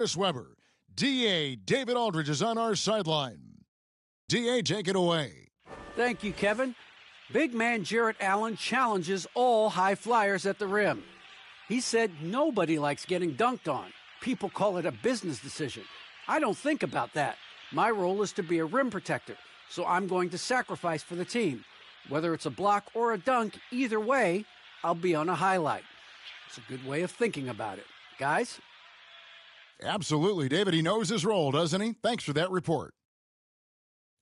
Chris Webber. D.A. David Aldridge is on our sideline. D.A., take it away. Thank you, Kevin. Big man Jarrett Allen challenges all high flyers at the rim. He said nobody likes getting dunked on. People call it a business decision. I don't think about that. My role is to be a rim protector, so I'm going to sacrifice for the team. Whether it's a block or a dunk, either way, I'll be on a highlight. It's a good way of thinking about it. Guys? Absolutely, David. He knows his role, doesn't he? Thanks for that report.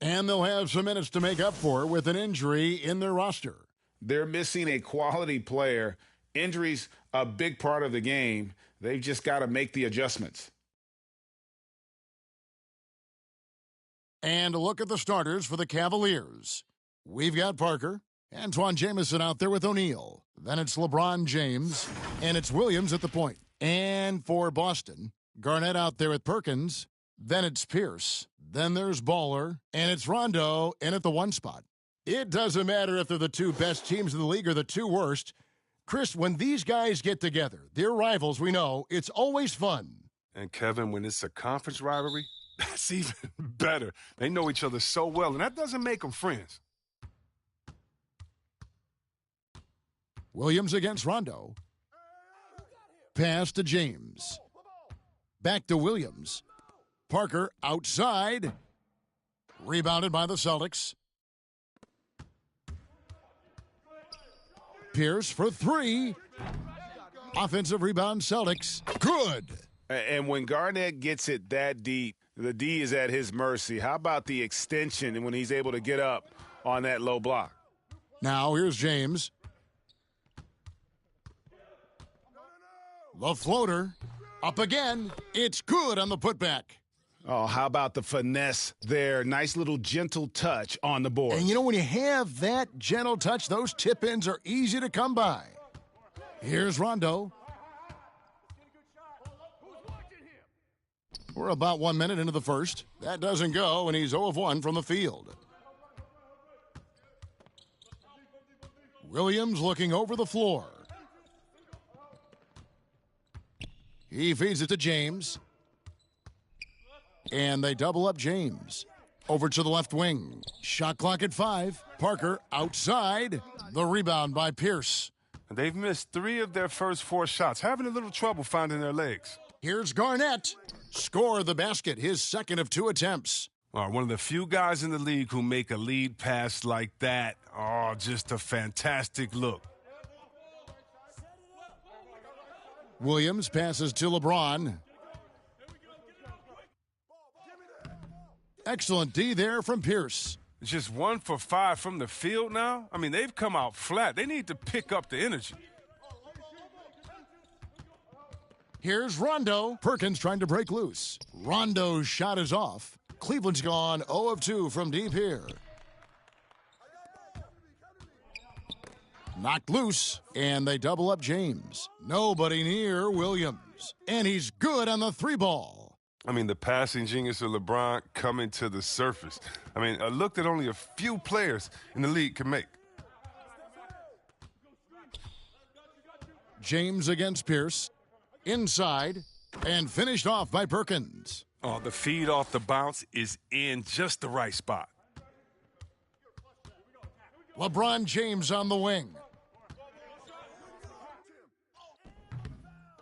And they'll have some minutes to make up for with an injury in their roster. They're missing a quality player. Injuries a big part of the game. They've just got to make the adjustments. And a look at the starters for the Cavaliers. We've got Parker, Antoine Jamison out there with O'Neal. Then it's LeBron James, and it's Williams at the point. And for Boston, Garnett out there with Perkins. Then it's Pierce. Then there's Baller, and it's Rondo in at the one spot. It doesn't matter if they're the two best teams in the league or the two worst. Chris, when these guys get together, they're rivals, we know, it's always fun. And Kevin, when it's a conference rivalry, that's even better. They know each other so well, and that doesn't make them friends. Williams against Rondo. Pass to James. Back to Williams. Parker outside. Rebounded by the Celtics. Pierce for three. Offensive rebound, Celtics. Good. And when Garnett gets it that deep, the D is at his mercy. How about the extension and when he's able to get up on that low block? Now here's James. The floater. Up again. It's good on the putback. Oh, how about the finesse there? Nice little gentle touch on the board. And you know, when you have that gentle touch, those tip-ins are easy to come by. Here's Rondo. We're about 1 minute into the first. That doesn't go, and he's 0 of 1 from the field. Williams looking over the floor. He feeds it to James. And they double up James. Over to the left wing. Shot clock at 5. Parker outside. The rebound by Pierce. They've missed 3 of their first 4 shots, having a little trouble finding their legs. Here's Garnett. Score the basket, his second of 2 attempts. One of the few guys in the league who make a lead pass like that. Oh, just a fantastic look. Williams passes to LeBron. Excellent D there from Pierce. It's just 1 for 5 from the field now. I mean, they've come out flat. They need to pick up the energy. Here's Rondo. Perkins trying to break loose. Rondo's shot is off. Cleveland's gone 0 of 2 from deep here. Knocked loose, and they double up James. Nobody near Williams. And he's good on the 3 ball. I mean, the passing genius of LeBron coming to the surface. I mean, a look that only a few players in the league can make. James against Pierce. Inside, and finished off by Perkins. Oh, the feed off the bounce is in just the right spot. LeBron James on the wing.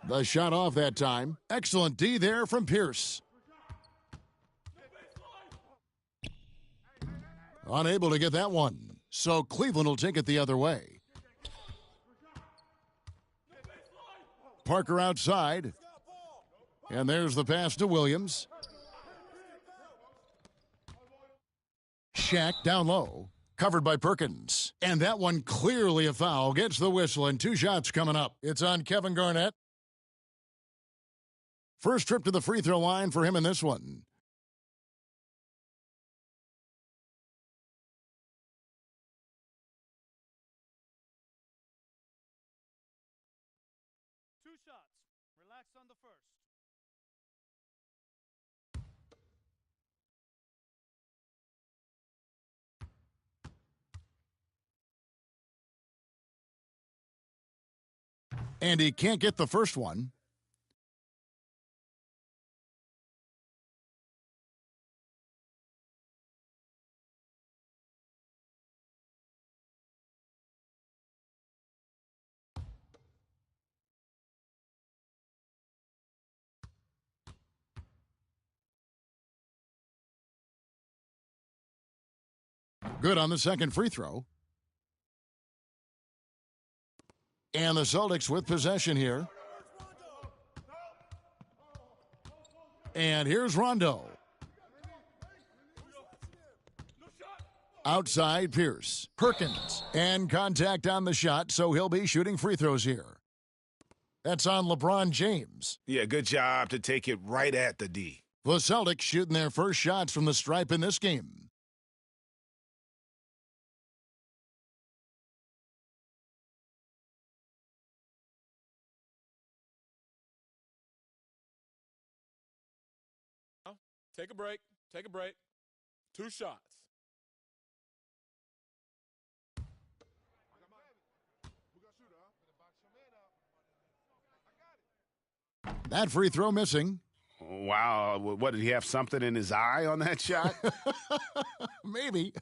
The shot off that time. Excellent D there from Pierce. Unable to get that one. So Cleveland will take it the other way. Parker outside. And there's the pass to Williams. Shaq down low. Covered by Perkins. And that one clearly a foul. Gets the whistle and 2 shots coming up. It's on Kevin Garnett. First trip to the free throw line for him in this one. Two shots. Relax on the first. And he can't get the first one. Good on the second free throw. And the Celtics with possession here. And here's Rondo. Outside Pierce. Perkins. And contact on the shot, so he'll be shooting free throws here. That's on LeBron James. Yeah, good job to take it right at the D. The Celtics shooting their first shots from the stripe in this game. Take a break. Take a break. 2 shots. That free throw missing. Wow. What, did he have something in his eye on that shot? Maybe.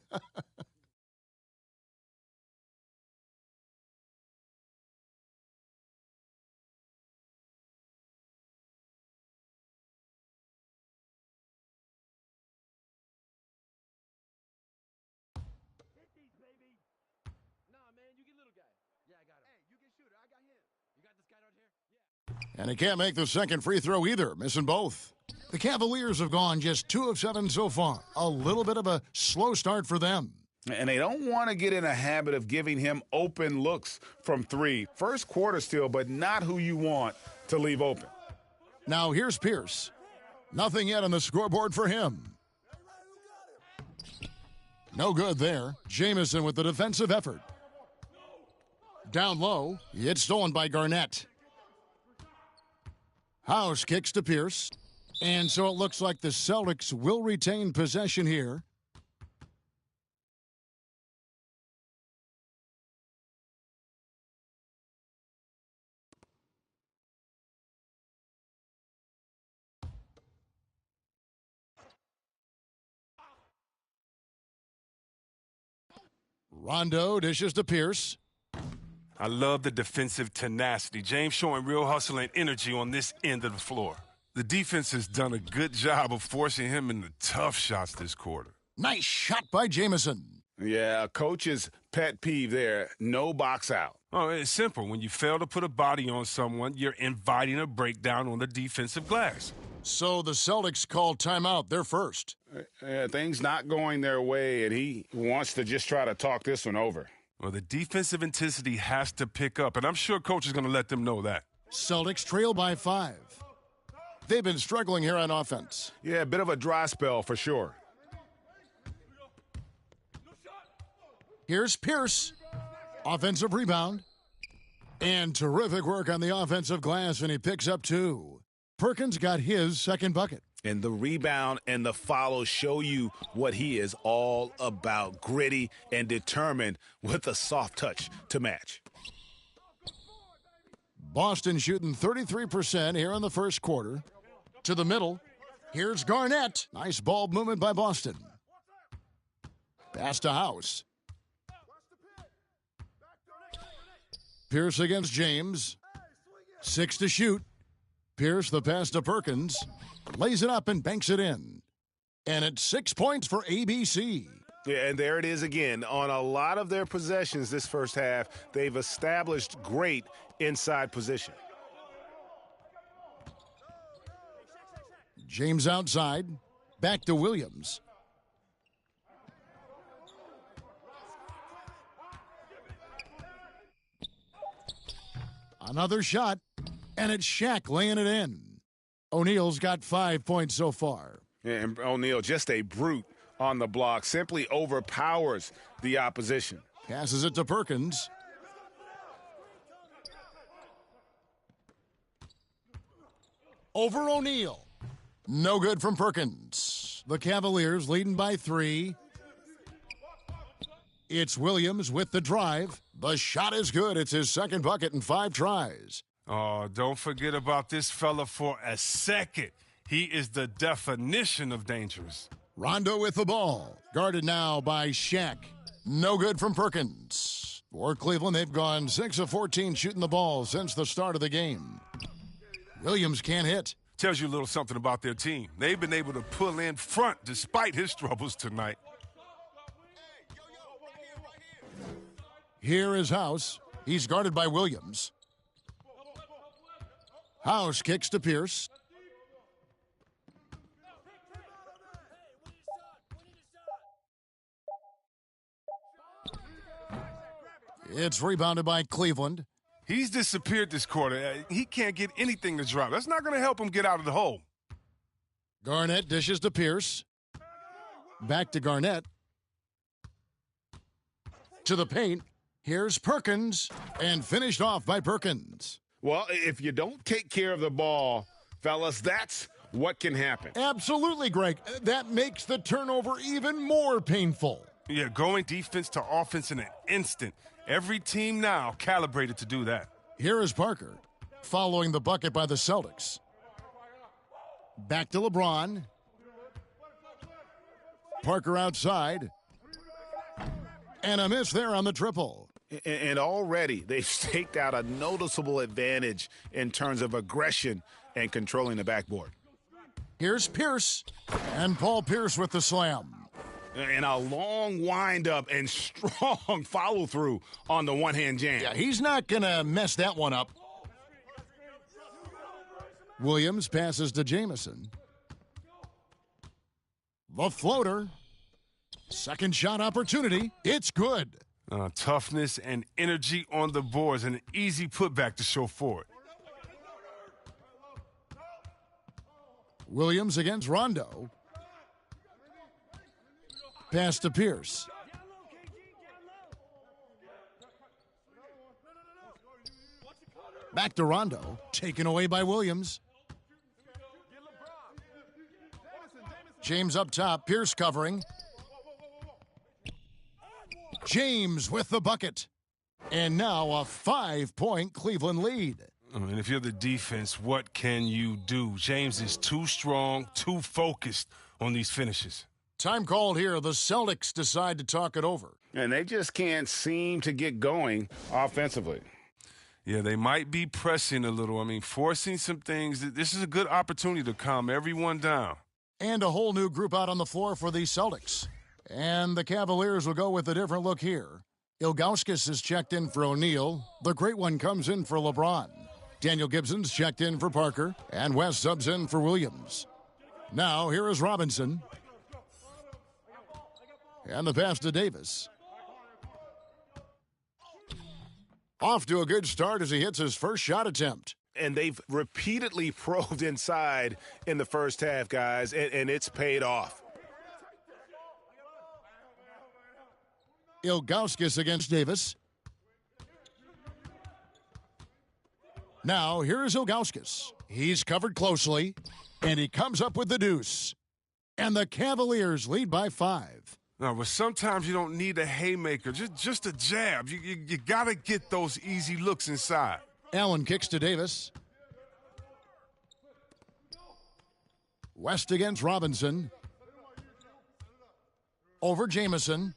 And he can't make the second free throw either, missing both. The Cavaliers have gone just 2 of 7 so far. A little bit of a slow start for them. And they don't want to get in a habit of giving him open looks from 3. First quarter still, but not who you want to leave open. Now here's Pierce. Nothing yet on the scoreboard for him. No good there. Jamison with the defensive effort. Down low, it's stolen by Garnett. House kicks to Pierce. And so it looks like the Celtics will retain possession here. Rondo dishes to Pierce. I love the defensive tenacity. James showing real hustle and energy on this end of the floor. The defense has done a good job of forcing him into tough shots this quarter. Nice shot by Jamison. Yeah, coach's pet peeve there. No box out. Oh, it's simple. When you fail to put a body on someone, you're inviting a breakdown on the defensive glass. So the Celtics call timeout. They're first. Things not going their way, and he wants to just try to talk this one over. Well, the defensive intensity has to pick up, and I'm sure coach is going to let them know that. Celtics trail by 5. They've been struggling here on offense. Yeah, a bit of a dry spell for sure. Here's Pierce. Offensive rebound. And terrific work on the offensive glass, and he picks up 2. Perkins got his second bucket. And the rebound and the follow show you what he is all about. Gritty and determined with a soft touch to match. Boston shooting 33% here in the first quarter. To the middle. Here's Garnett. Nice ball movement by Boston. Pass to House. Pierce against James. 6 to shoot. Pierce the pass to Perkins. Lays it up and banks it in. And it's 6 points for ABC. Yeah, and there it is again. On a lot of their possessions this first half, they've established great inside position. James outside. Back to Williams. Another shot, and it's Shaq laying it in. O'Neal's got 5 points so far. Yeah, and O'Neal, just a brute on the block, simply overpowers the opposition. Passes it to Perkins. Over O'Neal. No good from Perkins. The Cavaliers leading by 3. It's Williams with the drive. The shot is good. It's his second bucket in 5 tries. Oh, don't forget about this fella for a second. He is the definition of dangerous. Rondo with the ball. Guarded now by Shaq. No good from Perkins. For Cleveland, they've gone 6 of 14 shooting the ball since the start of the game. Williams can't hit. Tells you a little something about their team. They've been able to pull in front despite his troubles tonight. Here is House. He's guarded by Williams. House kicks to Pierce. It's rebounded by Cleveland. He's disappeared this quarter. He can't get anything to drop. That's not going to help him get out of the hole. Garnett dishes to Pierce. Back to Garnett. To the paint. Here's Perkins. And finished off by Perkins. Well, if you don't take care of the ball, fellas, that's what can happen. Absolutely, Greg. That makes the turnover even more painful. Yeah, going defense to offense in an instant. Every team now calibrated to do that. Here is Parker, following the bucket by the Celtics. Back to LeBron. Parker outside. And a miss there on the triple. And already they've staked out a noticeable advantage in terms of aggression and controlling the backboard. Here's Pierce. And Paul Pierce with the slam. And a long windup and strong follow-through on the one-hand jam. Yeah, he's not going to mess that one up. Williams passes to Jamison. The floater. Second shot opportunity. It's good. Toughness and energy on the boards and an easy putback to show for it. Williams against Rondo. Pass to Pierce. Back to Rondo. Taken away by Williams. James up top. Pierce covering. James with the bucket. And now a 5-point Cleveland lead. And if you're the defense, what can you do? James is too strong, too focused on these finishes. Time called here. The Celtics decide to talk it over. And they just can't seem to get going offensively. Yeah, they might be pressing a little. I mean, forcing some things. This is a good opportunity to calm everyone down. And a whole new group out on the floor for the Celtics. And the Cavaliers will go with a different look here. Ilgauskas is checked in for O'Neal. The great one comes in for LeBron. Daniel Gibson's checked in for Parker. And West subs in for Williams. Now, here is Robinson. And the pass to Davis. Off to a good start as he hits his first shot attempt. And they've repeatedly probed inside in the first half, guys, and it's paid off. Ilgauskas against Davis. Now, here is Ilgauskas. He's covered closely, and he comes up with the deuce. And the Cavaliers lead by 5. No, but sometimes you don't need a haymaker, just a jab. You got to get those easy looks inside. Allen kicks to Davis. West against Robinson. Over Jamison.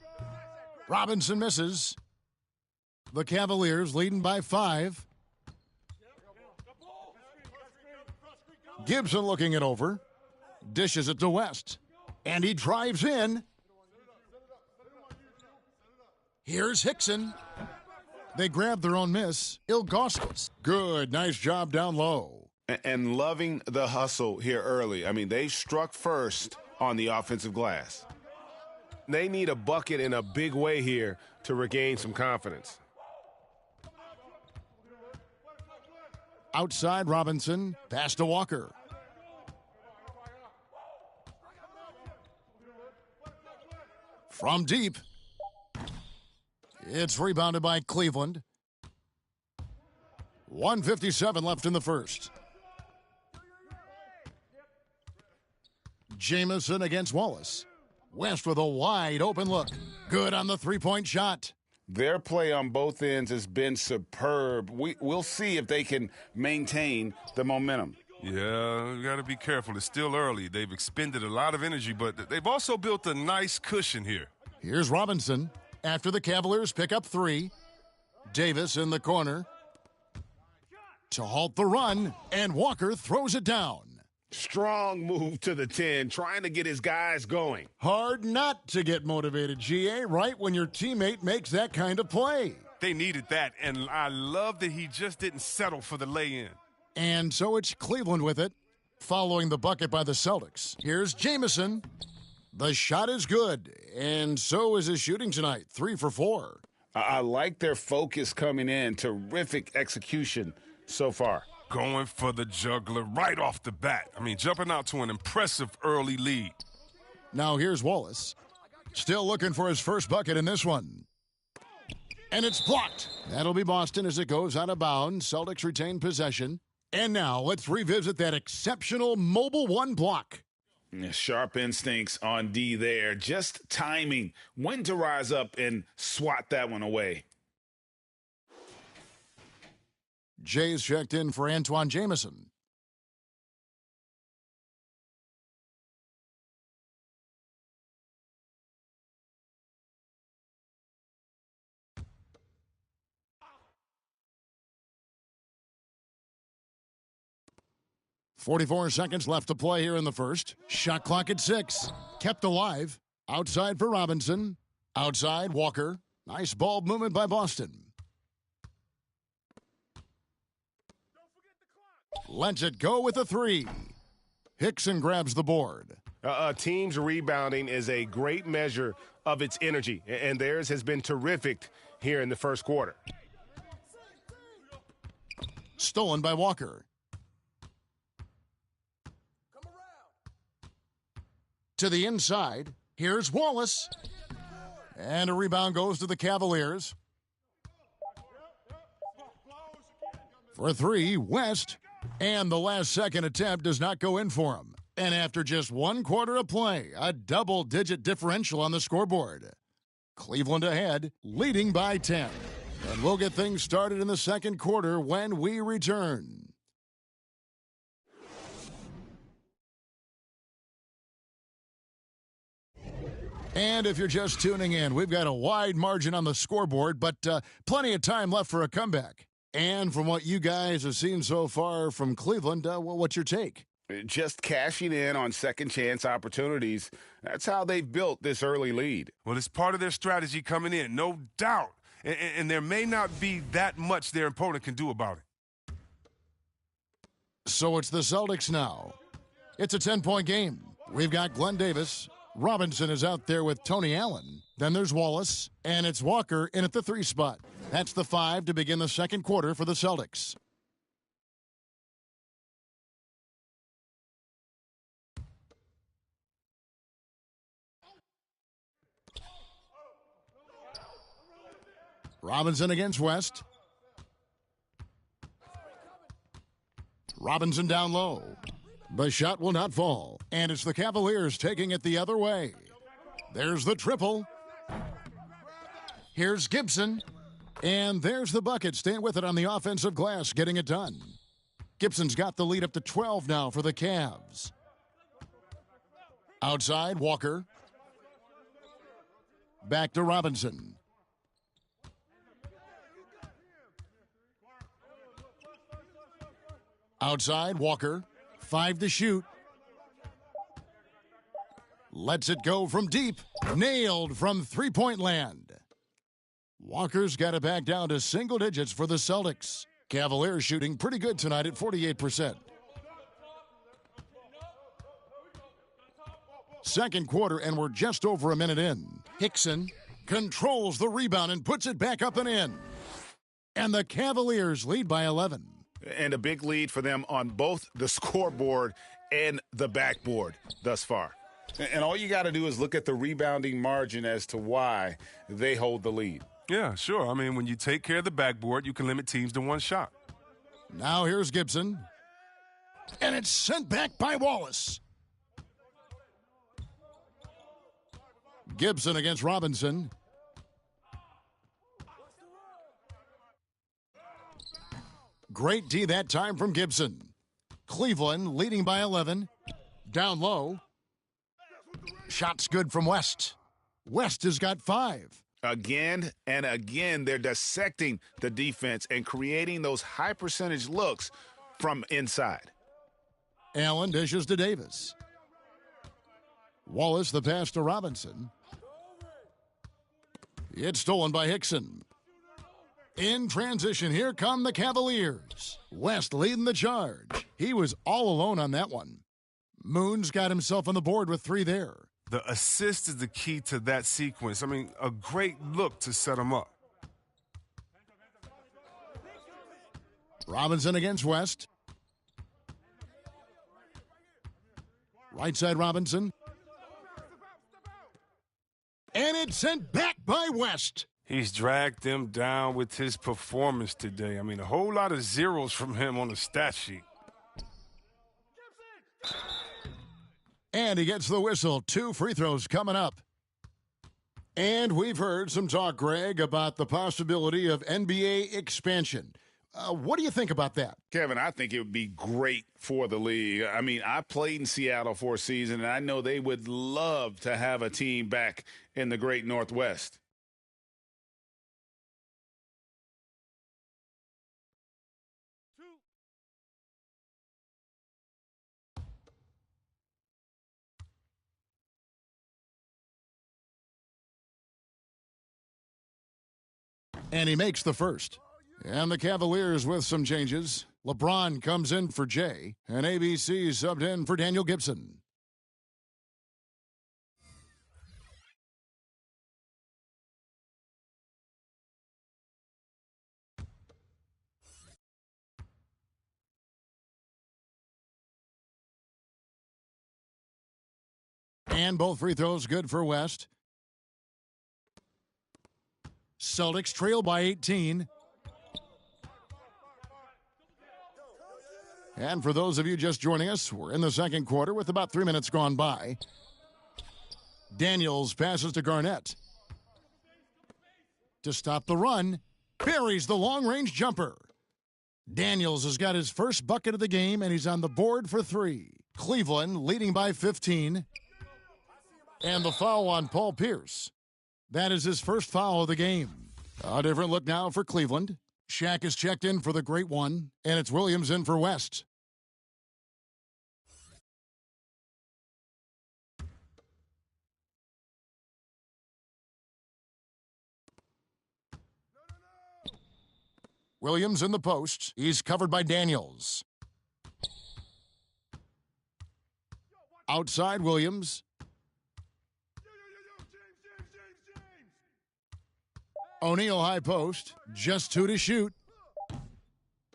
Robinson misses. The Cavaliers leading by 5. Gibson looking it over. Dishes it to West. And he drives in. Here's Hickson. They grab their own miss. Ilgauskas. Good. Nice job down low. And loving the hustle here early. I mean, they struck first on the offensive glass. They need a bucket in a big way here to regain some confidence. Outside Robinson. Pass to Walker. From deep. It's rebounded by Cleveland. 1:57 left in the first. Jamison against Wallace. West with a wide open look. Good on the three-point shot. Their play on both ends has been superb. We'll see if they can maintain the momentum. Yeah, you got to be careful. It's still early. They've expended a lot of energy, but they've also built a nice cushion here. Here's Robinson. After the Cavaliers pick up 3. Davis in the corner. To halt the run, and Walker throws it down. Strong move to the 10, trying to get his guys going. Hard not to get motivated, GA, right when your teammate makes that kind of play. They needed that, and I love that he just didn't settle for the lay-in. And so it's Cleveland with it, following the bucket by the Celtics. Here's Jamison. The shot is good, and so is his shooting tonight, 3 for 4. I like their focus coming in. Terrific execution so far. Going for the juggler right off the bat. I mean, jumping out to an impressive early lead. Now here's Wallace. Still looking for his first bucket in this one. And it's blocked. That'll be Boston as it goes out of bounds. Celtics retain possession. And now let's revisit that exceptional mobile one block. Sharp instincts on D there. Just timing. When to rise up and swat that one away. Jay's checked in for Antoine Jamison. .44 seconds left to play here in the first. Shot clock at 6. Kept alive. Outside for Robinson. Outside, Walker. Nice ball movement by Boston. Lets it go with a 3. Hickson grabs the board. A team's rebounding is a great measure of its energy, and theirs has been terrific here in the first quarter. Stolen by Walker. To the inside. Here's Wallace. And a rebound goes to the Cavaliers. For 3, West. And the last second attempt does not go in for him. And after just 1 quarter of play, a double-digit differential on the scoreboard. Cleveland ahead, leading by 10. And we'll get things started in the second quarter when we return. And if you're just tuning in, we've got a wide margin on the scoreboard, but plenty of time left for a comeback. And from what you guys have seen so far from Cleveland, what's your take? Just cashing in on second chance opportunities. That's how they've built this early lead. Well, it's part of their strategy coming in, no doubt. And there may not be that much their opponent can do about it. So it's the Celtics now. It's a 10-point game. We've got Glenn Davis. Robinson is out there with Tony Allen. Then there's Wallace, and it's Walker in at the 3 spot. That's the 5 to begin the second quarter for the Celtics. Robinson against West. Robinson down low. The shot will not fall, and it's the Cavaliers taking it the other way. There's the triple. Here's Gibson, and there's the bucket. Staying with it on the offensive glass, getting it done. Gibson's got the lead up to 12 now for the Cavs. Outside, Walker. Back to Robinson. Outside, Walker. 5 to shoot. Lets it go from deep. Nailed from three-point land. Walker's got it back down to single digits for the Celtics. Cavaliers shooting pretty good tonight at 48%. Second quarter, and we're just over a minute in. Hickson controls the rebound and puts it back up and in. And the Cavaliers lead by 11. And a big lead for them on both the scoreboard and the backboard thus far. And all you got to do is look at the rebounding margin as to why they hold the lead. Yeah, sure. I mean, when you take care of the backboard, you can limit teams to 1 shot. Now here's Gibson. And it's sent back by Wallace. Gibson against Robinson. Great D that time from Gibson. Cleveland leading by 11. Down low. Shot's good from West. West has got 5. Again and again, they're dissecting the defense and creating those high percentage looks from inside. Allen dishes to Davis. Wallace the pass to Robinson. It's stolen by Hickson. In transition, here come the Cavaliers. West leading the charge. He was all alone on that one. Moon's got himself on the board with 3 there. The assist is the key to that sequence. I mean, a great look to set him up. Robinson against West. Right side Robinson. And it's sent back by West. He's dragged them down with his performance today. I mean, a whole lot of zeros from him on the stat sheet. And he gets the whistle. 2 free throws coming up. And we've heard some talk, Greg, about the possibility of NBA expansion. What do you think about that? Kevin, I think it would be great for the league. I mean, I played in Seattle for a season, and I know they would love to have a team back in the great Northwest. And he makes the first. And the Cavaliers with some changes. LeBron comes in for Jay, and ABC subbed in for Daniel Gibson. And both free throws good for West. Celtics trail by 18. And for those of you just joining us, we're in the second quarter with about 3 minutes gone by. Daniels passes to Garnett. To stop the run, buries the long-range jumper. Daniels has got his first bucket of the game, and he's on the board for 3. Cleveland leading by 15. And the foul on Paul Pierce. That is his first foul of the game. A different look now for Cleveland. Shaq is checked in for the great one, and it's Williams in for West. Williams in the post. He's covered by Daniels. Outside Williams. O'Neal high post. Just 2 to shoot.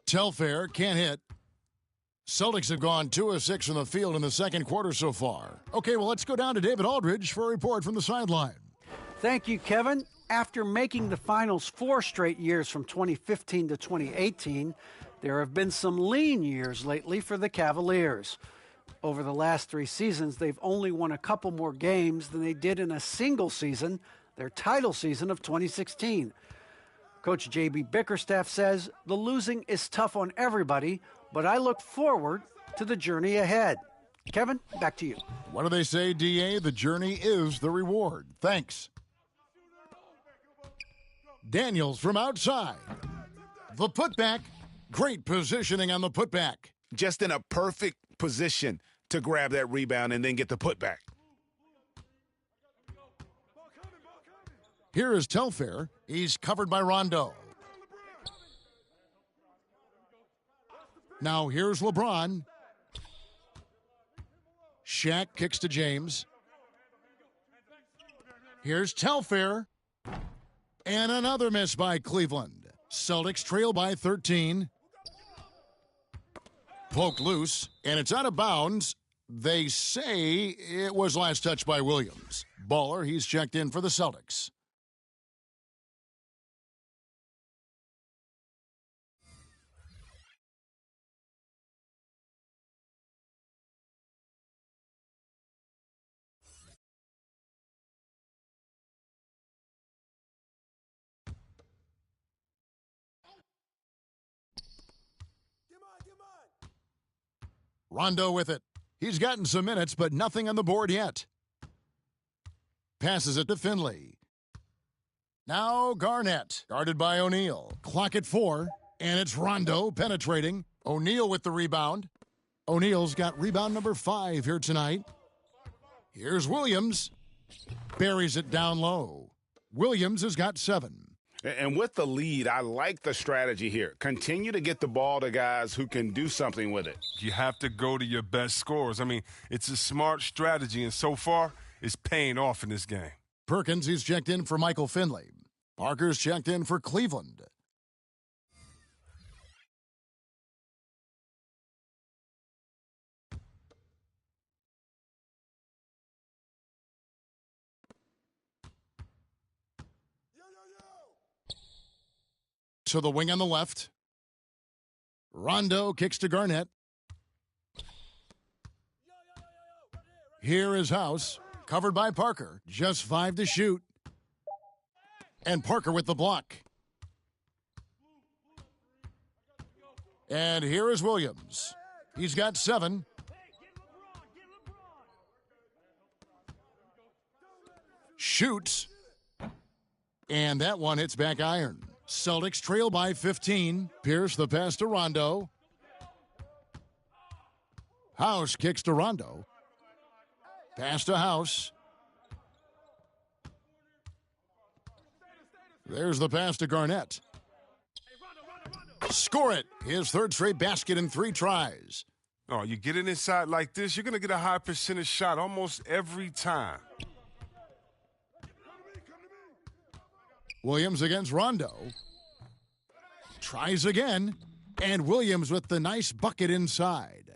Telfair can't hit. Celtics have gone 2 of 6 from the field in the second quarter so far. Okay, well, let's go down to David Aldridge for a report from the sideline. Thank you, Kevin. After making the finals 4 straight years from 2015 to 2018, there have been some lean years lately for the Cavaliers. Over the last 3 seasons, they've only won a couple more games than they did in a single season, their title season of 2016. Coach J.B. Bickerstaff says the losing is tough on everybody, but I look forward to the journey ahead. Kevin, back to you. What do they say, D.A.? The journey is the reward. Thanks. Daniels from outside. The putback. Great positioning on the putback. Just in a perfect position to grab that rebound and then get the putback. Here is Telfair. He's covered by Rondo. Now here's LeBron. Shaq kicks to James. Here's Telfair. And another miss by Cleveland. Celtics trail by 13. Poked loose, and it's out of bounds. They say it was last touched by Williams. Baller, he's checked in for the Celtics. Rondo with it. He's gotten some minutes, but nothing on the board yet. Passes it to Finley. Now Garnett, guarded by O'Neal. Clock at 4, and it's Rondo penetrating. O'Neal with the rebound. O'Neal's got rebound number 5 here tonight. Here's Williams. Buries it down low. Williams has got 7. And with the lead, I like the strategy here. Continue to get the ball to guys who can do something with it. You have to go to your best scorers. I mean, it's a smart strategy, and so far, it's paying off in this game. Perkins, he's checked in for Michael Finley. Parker's checked in for Cleveland. To the wing on the left. Rondo kicks to Garnett. Here is House, covered by Parker. Just 5 to shoot. And Parker with the block. And here is Williams. He's got 7. Shoots. And that one hits back iron. Celtics trail by 15. Pierce the pass to Rondo. House kicks to Rondo. Pass to House. There's the pass to Garnett. Score it. His third straight basket in 3 tries. Oh, you get it inside like this, you're going to get a high percentage shot almost every time. Williams against Rondo. Tries again. And Williams with the nice bucket inside.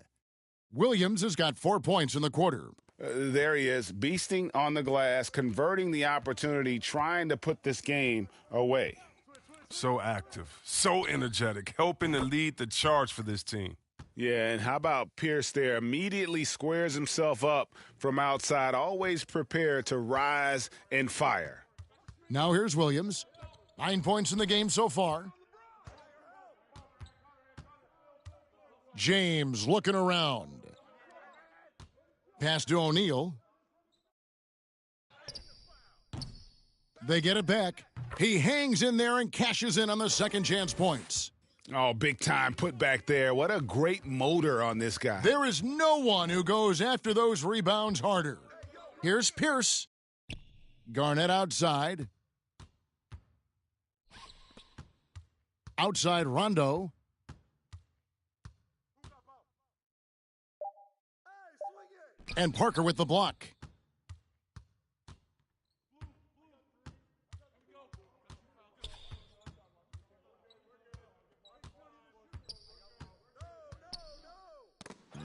Williams has got 4 points in the quarter. There he is, beasting on the glass, converting the opportunity, trying to put this game away. So active, so energetic, helping to lead the charge for this team. Yeah, and how about Pierce there? Immediately squares himself up from outside, always prepared to rise and fire. Now here's Williams. 9 points in the game so far. James looking around. Pass to O'Neal. They get it back. He hangs in there and cashes in on the second chance points. Oh, big time put back there. What a great motor on this guy. There is no one who goes after those rebounds harder. Here's Pierce. Garnett outside. Outside Rondo. And Parker with the block.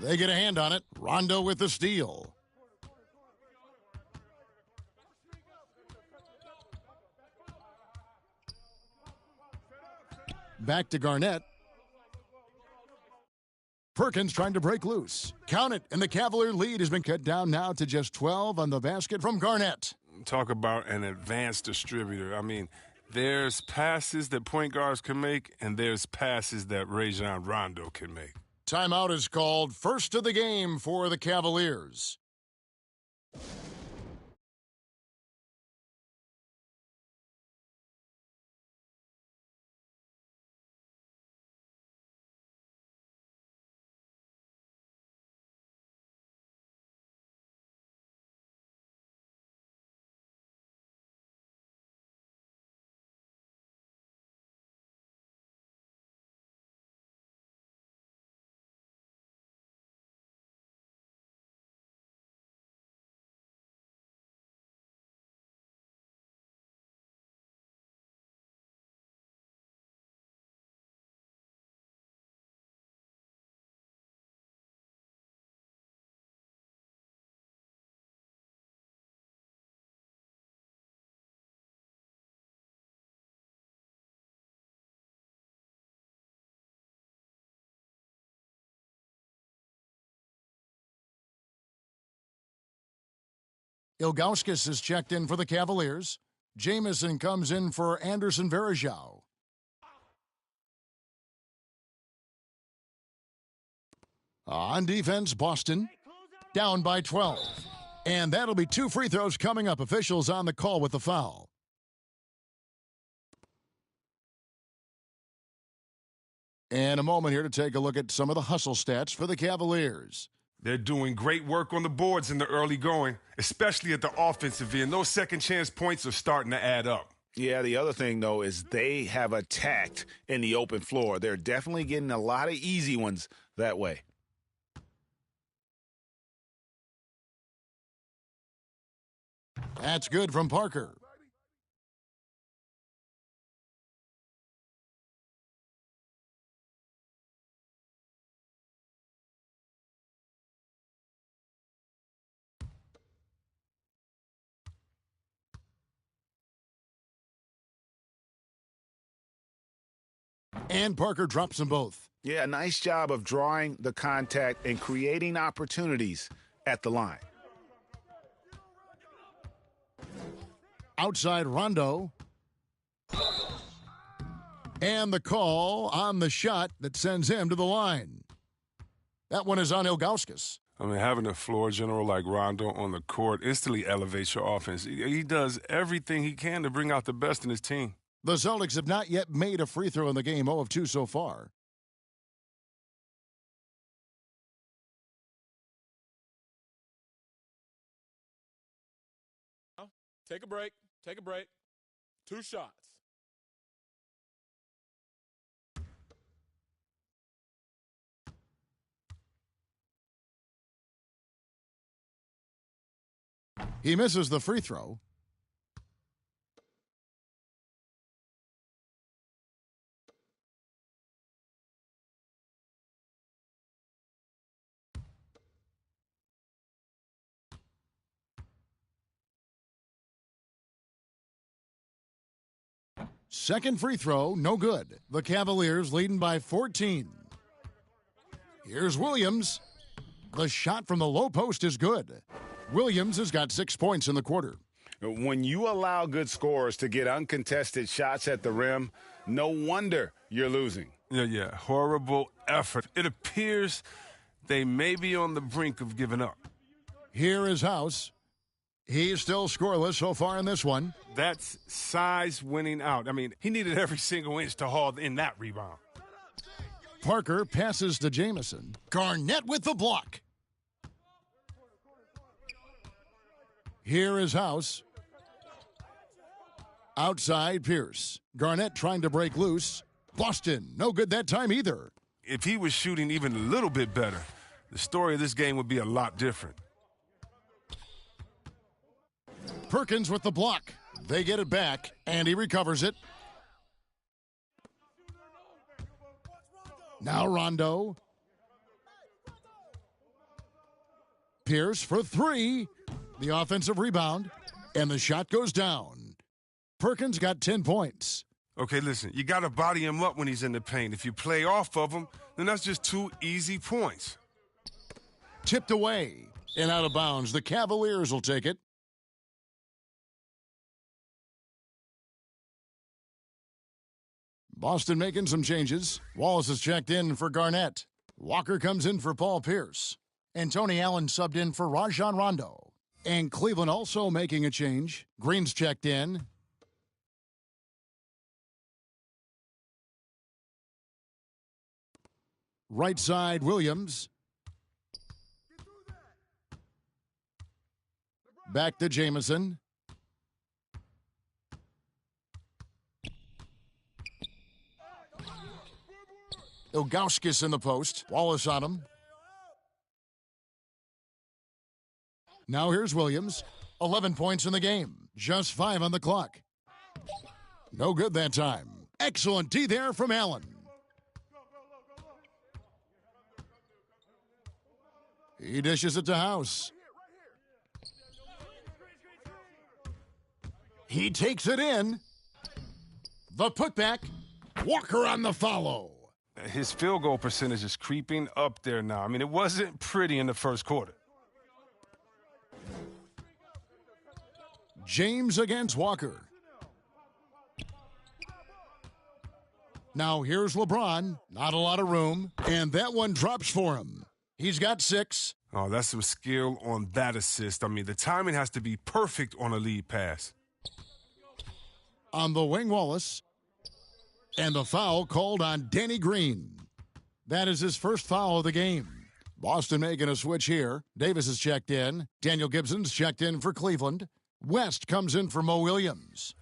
They get a hand on it. Rondo with the steal. Back to Garnett. Perkins trying to break loose. Count it, and the Cavalier lead has been cut down now to just 12 on the basket from Garnett. Talk about an advanced distributor. I mean, there's passes that point guards can make, and there's passes that Rajon Rondo can make. Timeout is called. First of the game for the Cavaliers. Ilgauskas is checked in for the Cavaliers. Jamison comes in for Anderson Varejao. On defense, Boston down by 12. And that'll be 2 free throws coming up. Officials on the call with the foul. And a moment here to take a look at some of the hustle stats for the Cavaliers. They're doing great work on the boards in the early going, especially at the offensive end. Those second chance points are starting to add up. Yeah, the other thing, though, is they have attacked in the open floor. They're definitely getting a lot of easy ones that way. That's good from Parker. And Parker drops them both. Yeah, nice job of drawing the contact and creating opportunities at the line. Outside Rondo. And the call on the shot that sends him to the line. That one is on Ilgauskas. I mean, having a floor general like Rondo on the court instantly elevates your offense. He does everything he can to bring out the best in his team. The Celtics have not yet made a free throw in the game, 0 of 2 so far. Take a break. Take a break. 2 shots. He misses the free throw. Second free throw, no good. The Cavaliers leading by 14. Here's Williams. The shot from the low post is good. Williams has got 6 points in the quarter. When you allow good scorers to get uncontested shots at the rim, no wonder you're losing. Yeah. Horrible effort. It appears they may be on the brink of giving up. Here is House. He's still scoreless so far in this one. That's size winning out. I mean, he needed every single inch to haul in that rebound. Parker passes to Jamison. Garnett with the block. Here is House. Outside Pierce. Garnett trying to break loose. Boston, no good that time either. If he was shooting even a little bit better, the story of this game would be a lot different. Perkins with the block. They get it back, and he recovers it. Now Rondo. Pierce for 3. The offensive rebound, and the shot goes down. Perkins got 10 points. Okay, listen, you got to body him up when he's in the paint. If you play off of him, then that's just 2 easy points. Tipped away and out of bounds. The Cavaliers will take it. Boston making some changes. Wallace is checked in for Garnett. Walker comes in for Paul Pierce. And Tony Allen subbed in for Rajon Rondo. And Cleveland also making a change. Green's checked in. Right side, Williams. Back to Jamison. Ilgauskas in the post. Wallace on him. Now here's Williams. 11 points in the game. Just 5 on the clock. No good that time. Excellent D there from Allen. He dishes it to House. He takes it in. The putback. Walker on the follow. His field goal percentage is creeping up there now. I mean, it wasn't pretty in the first quarter. James against Walker. Now here's LeBron. Not a lot of room. And that one drops for him. He's got 6. Oh, that's some skill on that assist. I mean, the timing has to be perfect on a lead pass. On the wing, Wallace. And the foul called on Danny Green. That is his first foul of the game. Boston making a switch here. Davis is checked in. Daniel Gibson's checked in for Cleveland. West comes in for Mo Williams.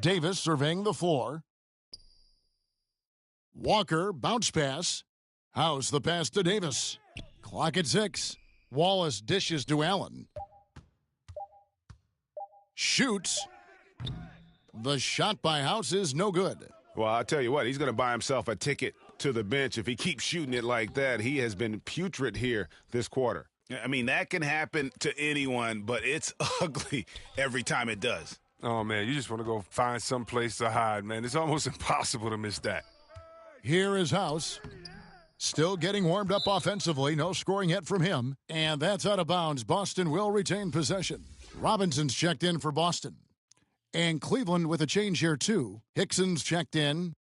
Davis surveying the floor. Walker, bounce pass. House the pass to Davis. Clock at 6. Wallace dishes to Allen. Shoots. The shot by House is no good. Well, I'll tell you what, he's going to buy himself a ticket to the bench if he keeps shooting it like that. He has been putrid here this quarter. I mean, that can happen to anyone, but it's ugly every time it does. Oh, man, you just want to go find some place to hide, man. It's almost impossible to miss that. Here is House. Still getting warmed up offensively. No scoring yet from him. And that's out of bounds. Boston will retain possession. Robinson's checked in for Boston. And Cleveland with a change here, too. Hickson's checked in.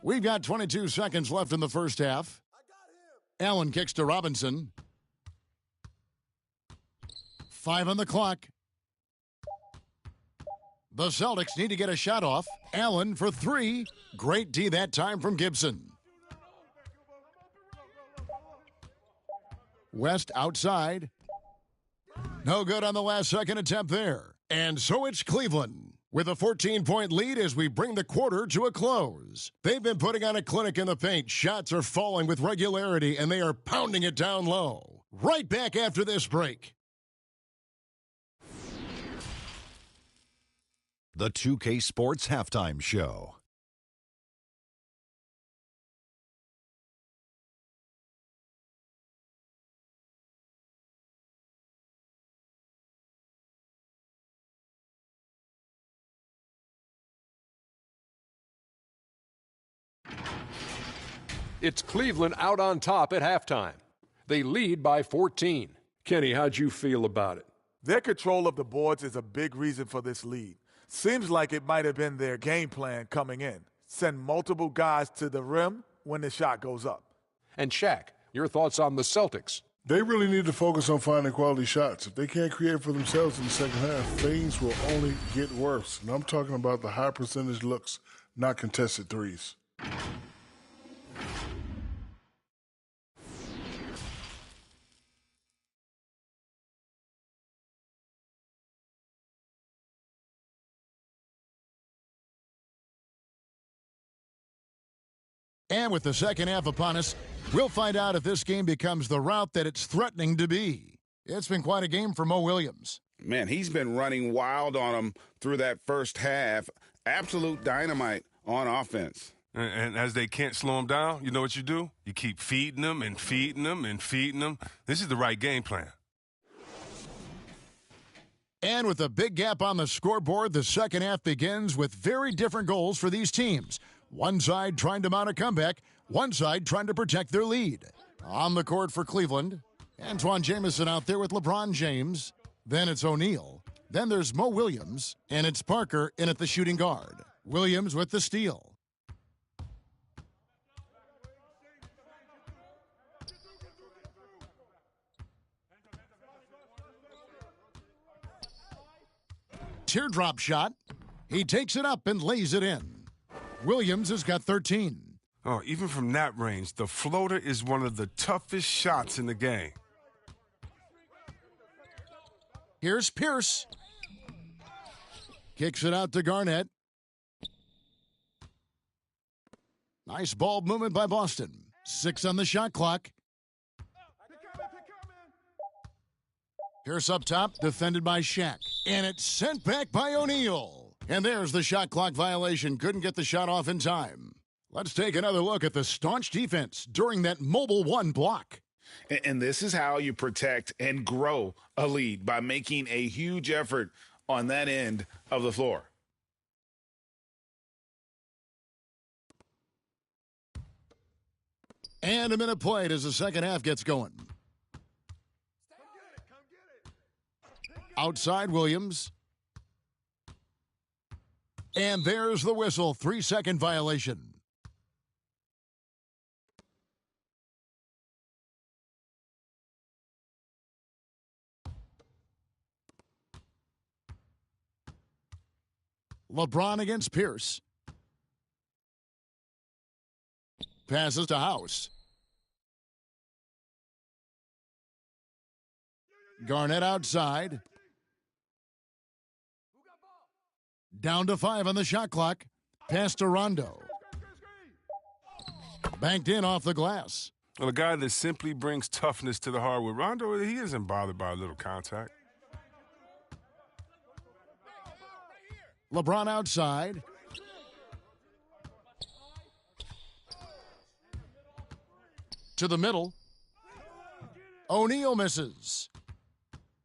We've got 22 seconds left in the first half. Allen kicks to Robinson. 5 on the clock. The Celtics need to get a shot off. Allen for 3. Great D that time from Gibson. West outside. No good on the last second attempt there. And so it's Cleveland with a 14-point lead as we bring the quarter to a close. They've been putting on a clinic in the paint. Shots are falling with regularity, and they are pounding it down low. Right back after this break. The 2K Sports Halftime Show. It's Cleveland out on top at halftime. They lead by 14. Kenny, how'd you feel about it? Their control of the boards is a big reason for this lead. Seems like it might have been their game plan coming in. Send multiple guys to the rim when the shot goes up. And Shaq, your thoughts on the Celtics? They really need to focus on finding quality shots. If they can't create for themselves in the second half, things will only get worse. And I'm talking about the high percentage looks, not contested threes. And with the second half upon us, we'll find out if this game becomes the route that it's threatening to be. It's been quite a game for Mo Williams. Man, he's been running wild on them through that first half. Absolute dynamite on offense. And as they can't slow him down, you know what you do? You keep feeding them and feeding them and feeding them. This is the right game plan. And with a big gap on the scoreboard, the second half begins with very different goals for these teams. One side trying to mount a comeback, one side trying to protect their lead. On the court for Cleveland, Antoine Jamison out there with LeBron James. Then it's O'Neal. Then there's Mo Williams, and it's Parker in at the shooting guard. Williams with the steal. Teardrop shot. He takes it up and lays it in. Williams has got 13. Oh, even from that range, the floater is one of the toughest shots in the game. Here's Pierce. Kicks it out to Garnett. Nice ball movement by Boston. 6 on the shot clock. Pierce up top, defended by Shaq. And it's sent back by O'Neal. And there's the shot clock violation. Couldn't get the shot off in time. Let's take another look at the staunch defense during that mobile one block. And this is how you protect and grow a lead, by making a huge effort on that end of the floor. And a minute played as the second half gets going. Outside Williams. And there's the whistle. 3-second violation. LeBron against Pierce. Passes to House. Garnett outside. Down to 5 on the shot clock. Pass to Rondo. Banked in off the glass. Well, a guy that simply brings toughness to the hardwood. Rondo, he isn't bothered by a little contact. LeBron outside. To the middle. O'Neal misses.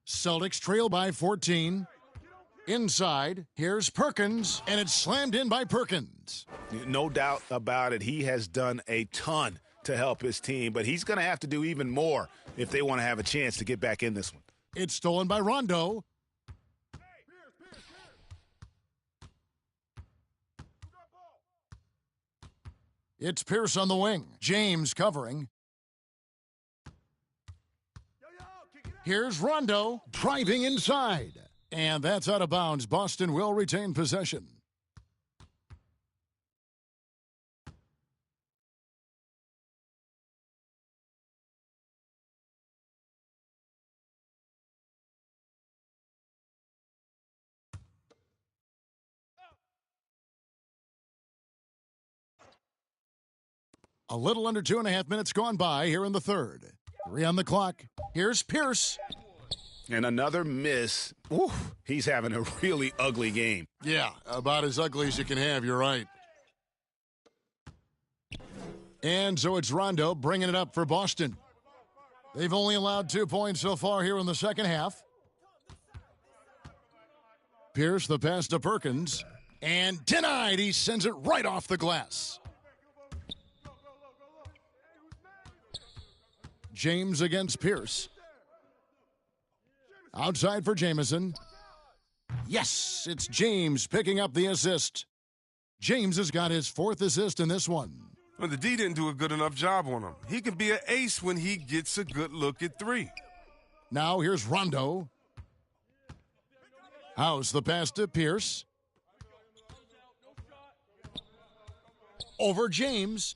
Celtics trail by 14. Inside, here's Perkins, and it's slammed in by Perkins. No doubt about it. He has done a ton to help his team, but he's going to have to do even more if they want to have a chance to get back in this one. It's stolen by Rondo. It's Pierce on the wing. James covering. Here's Rondo driving inside. And that's out of bounds. Boston will retain possession. A little under 2.5 minutes gone by here in the third. 3 on the clock. Here's Pierce. And another miss. Ooh, he's having a really ugly game. Yeah, about as ugly as you can have, you're right. And so it's Rondo bringing it up for Boston. They've only allowed 2 points so far here in the second half. Pierce, the pass to Perkins. And denied. He sends it right off the glass. James against Pierce. Outside for Jamison. Yes, it's James picking up the assist. James has got his 4th assist in this one. Well, the D didn't do a good enough job on him. He can be an ace when he gets a good look at 3. Now here's Rondo. House the pass to Pierce. Over James.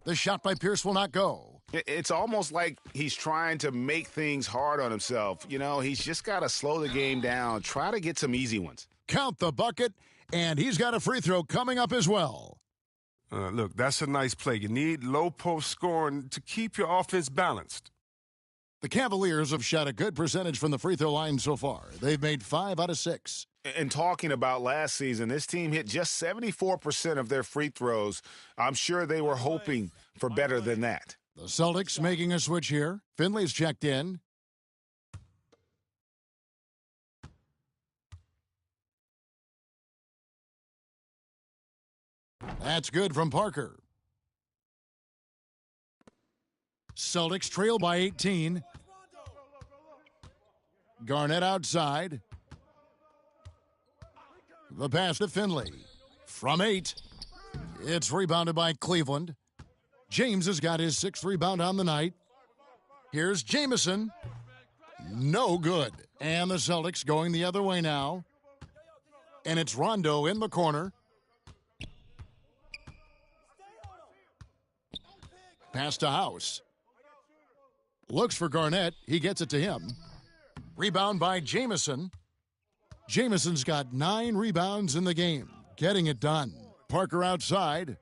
The shot by Pierce will not go. It's almost like he's trying to make things hard on himself. You know, he's just got to slow the game down, try to get some easy ones. Count the bucket, and he's got a free throw coming up as well. Look, that's a nice play. You need low post scoring to keep your offense balanced. The Cavaliers have shot a good percentage from the free throw line so far. They've made 5 out of 6. And talking about last season, this team hit just 74% of their free throws. I'm sure they were hoping for better than that. The Celtics making a switch here. Finley's checked in. That's good from Parker. Celtics trail by 18. Garnett outside. The pass to Finley. From 8. It's rebounded by Cleveland. James has got his 6th rebound on the night. Here's Jamison. No good. And the Celtics going the other way now. And it's Rondo in the corner. Pass to House. Looks for Garnett. He gets it to him. Rebound by Jamison. Jamison's got 9 rebounds in the game. Getting it done. Parker outside.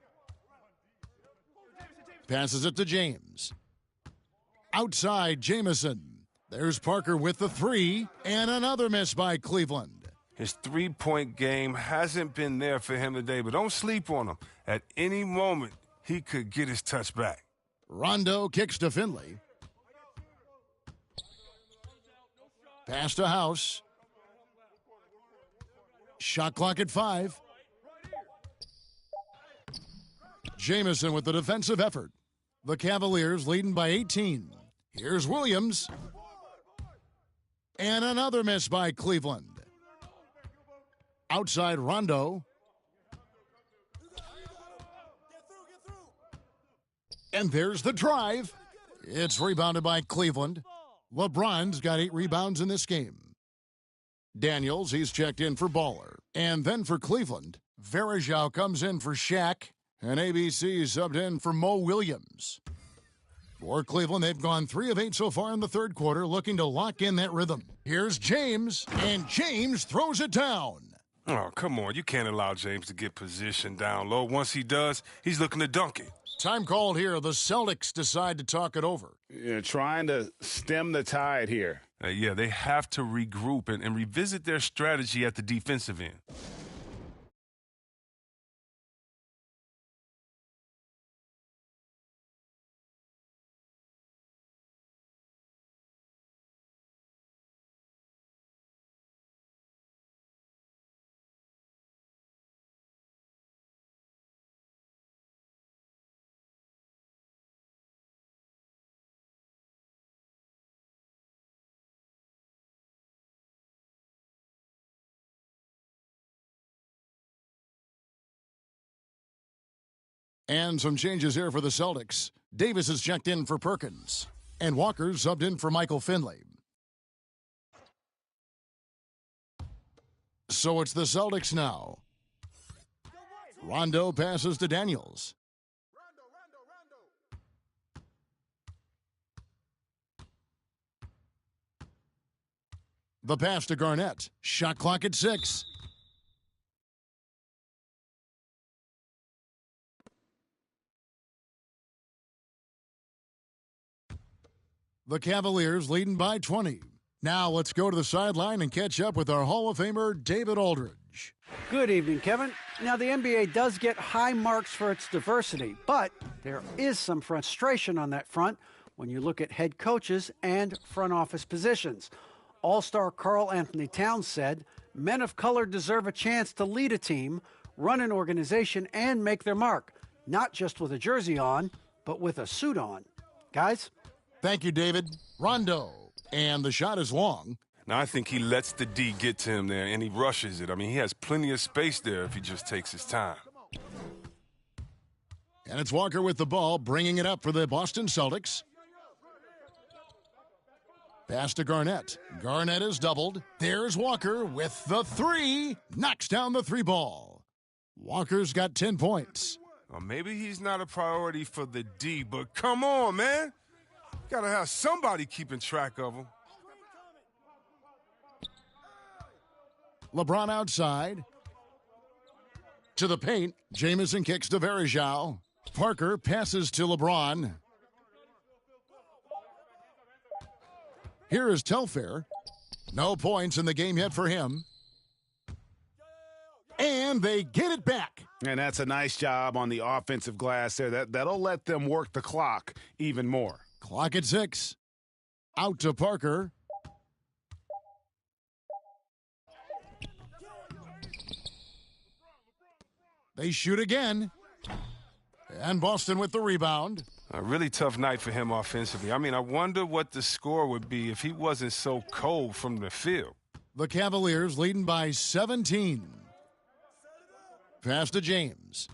Passes it to James. Outside, Jamison. There's Parker with the 3. And another miss by Cleveland. His three-point game hasn't been there for him today, but don't sleep on him. At any moment, he could get his touch back. Rondo kicks to Finley. Pass to House. Shot clock at 5. Jamison with the defensive effort. The Cavaliers leading by 18. Here's Williams. And another miss by Cleveland. Outside Rondo. And there's the drive. It's rebounded by Cleveland. LeBron's got 8 rebounds in this game. Daniels, he's checked in for Baller. And then for Cleveland, Varejao comes in for Shaq. And ABC subbed in for Mo Williams. For Cleveland, they've gone 3 of 8 so far in the third quarter, looking to lock in that rhythm. Here's James, and James throws it down. Oh, come on. You can't allow James to get positioned down low. Once he does, he's looking to dunk it. Time called here. The Celtics decide to talk it over. You're trying to stem the tide here. Yeah, they have to regroup and revisit their strategy at the defensive end. And some changes here for the Celtics. Davis is checked in for Perkins. And Walker subbed in for Michael Finley. So it's the Celtics now. Rondo passes to Daniels. The pass to Garnett. Shot clock at 6. The Cavaliers leading by 20. Now let's go to the sideline and catch up with our Hall of Famer, David Aldridge. Good evening, Kevin. Now, the NBA does get high marks for its diversity, but there is some frustration on that front when you look at head coaches and front office positions. All-star Karl Anthony Towns said, men of color deserve a chance to lead a team, run an organization, and make their mark, not just with a jersey on, but with a suit on. Guys? Thank you, David. Rondo. And the shot is long. Now, I think he lets the D get to him there, and he rushes it. I mean, he has plenty of space there if he just takes his time. And it's Walker with the ball, bringing it up for the Boston Celtics. Pass to Garnett. Garnett is doubled. There's Walker with the 3. Knocks down the 3 ball. Walker's got 10 points. Well, maybe he's not a priority for the D, but come on, man. Gotta have somebody keeping track of him. LeBron outside. To the paint. Jamison kicks to Varejao. Parker passes to LeBron. Here is Telfair. No points in the game yet for him. And they get it back. And that's a nice job on the offensive glass there. That'll let them work the clock even more. Clock at 6. Out to Parker. They shoot again. And Boston with the rebound. A really tough night for him offensively. I mean, I wonder what the score would be if he wasn't so cold from the field. The Cavaliers leading by 17. Pass to James.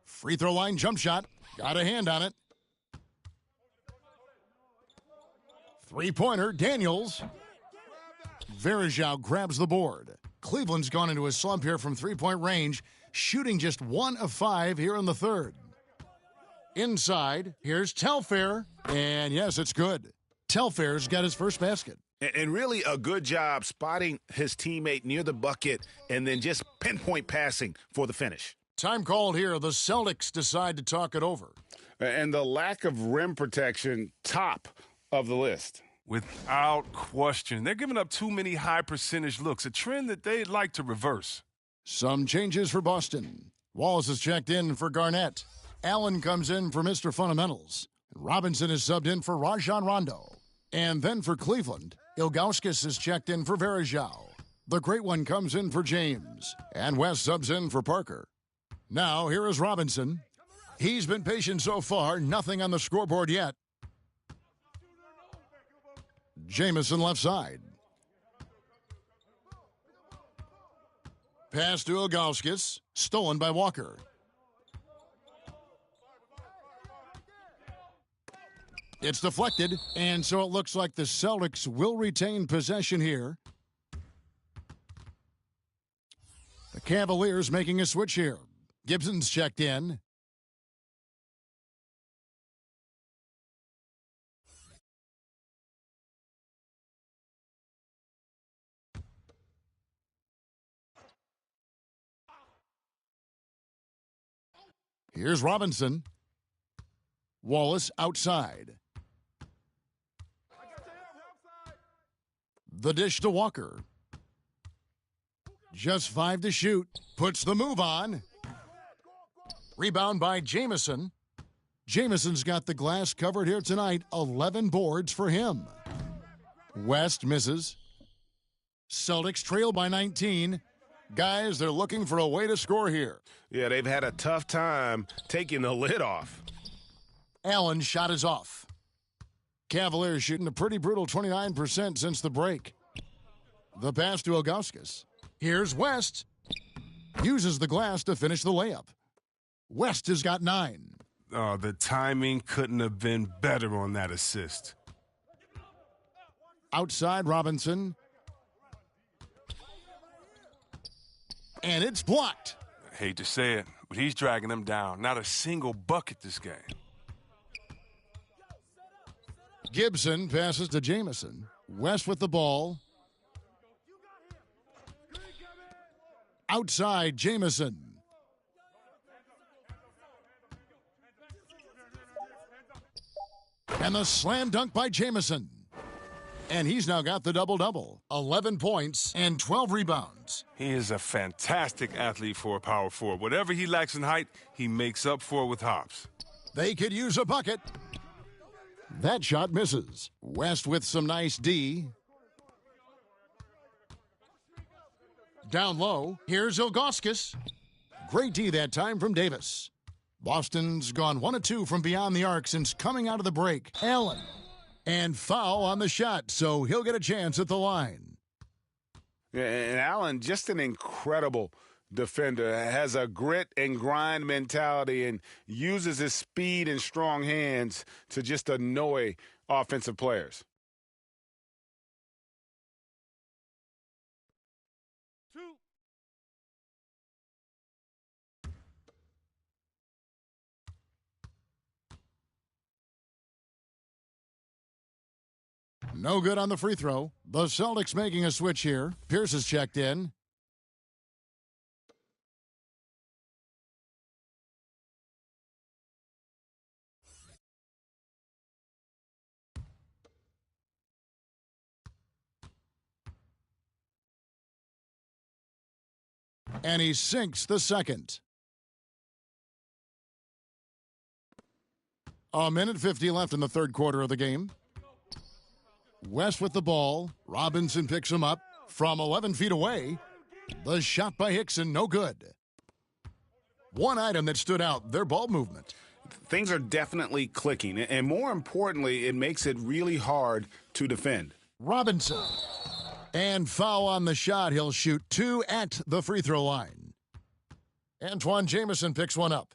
Free throw line jump shot. Got a hand on it. Three-pointer, Daniels. Varejao grabs the board. Cleveland's gone into a slump here from three-point range, shooting just 1 of 5 here in the third. Inside, here's Telfair. And yes, it's good. Telfair's got his first basket. And really a good job spotting his teammate near the bucket and then just pinpoint passing for the finish. Time called here. The Celtics decide to talk it over. And the lack of rim protection, top of the list. Without question. They're giving up too many high percentage looks, a trend that they'd like to reverse. Some changes for Boston. Wallace is checked in for Garnett. Allen comes in for Mr. Fundamentals. Robinson is subbed in for Rajon Rondo. And then for Cleveland, Ilgauskas is checked in for Varejao. The great one comes in for James. And West subs in for Parker. Now, here is Robinson. He's been patient so far, nothing on the scoreboard yet. Jamison left side. Pass to Ilgauskas, stolen by Walker. It's deflected, and so it looks like the Celtics will retain possession here. The The Cavaliers making a switch here. Gibson's checked in. Here's Robinson. Wallace outside. The dish to Walker. Just 5 to shoot. Puts the move on. Rebound by Jamison. Jamison's got the glass covered here tonight. 11 boards for him. West misses. Celtics trail by 19. Guys, they're looking for a way to score here. Yeah, they've had a tough time taking the lid off. Allen's shot is off. Cavaliers shooting a pretty brutal 29% since the break. The pass to Ilgauskas. Here's West. Uses the glass to finish the layup. West has got 9. The timing couldn't have been better on that assist. Outside Robinson. And it's blocked. I hate to say it, but he's dragging them down. Not a single bucket this game. Gibson passes to Jamison. West with the ball. Outside Jamison. And the slam dunk by Jamison. And he's now got the double-double. 11 points and 12 rebounds. He is a fantastic athlete for a power forward. Whatever he lacks in height, he makes up for it with hops. They could use a bucket. That shot misses. West with some nice D. Down low, here's Ilgauskas. Great D that time from Davis. Boston's gone 1 of 2 from beyond the arc since coming out of the break. Allen. And foul on the shot, so he'll get a chance at the line. Yeah, and Allen, just an incredible defender, has a grit and grind mentality and uses his speed and strong hands to just annoy offensive players. No good on the free throw. The Celtics making a switch here. Pierce is checked in. And he sinks the second. A minute 50 left in the third quarter of the game. West with the ball. Robinson picks him up from 11 feet away. The shot by Hickson, no good. One item that stood out, their ball movement. Things are definitely clicking, and more importantly, it makes it really hard to defend. Robinson. And foul on the shot. He'll shoot 2 at the free throw line. Antoine Jamison picks one up.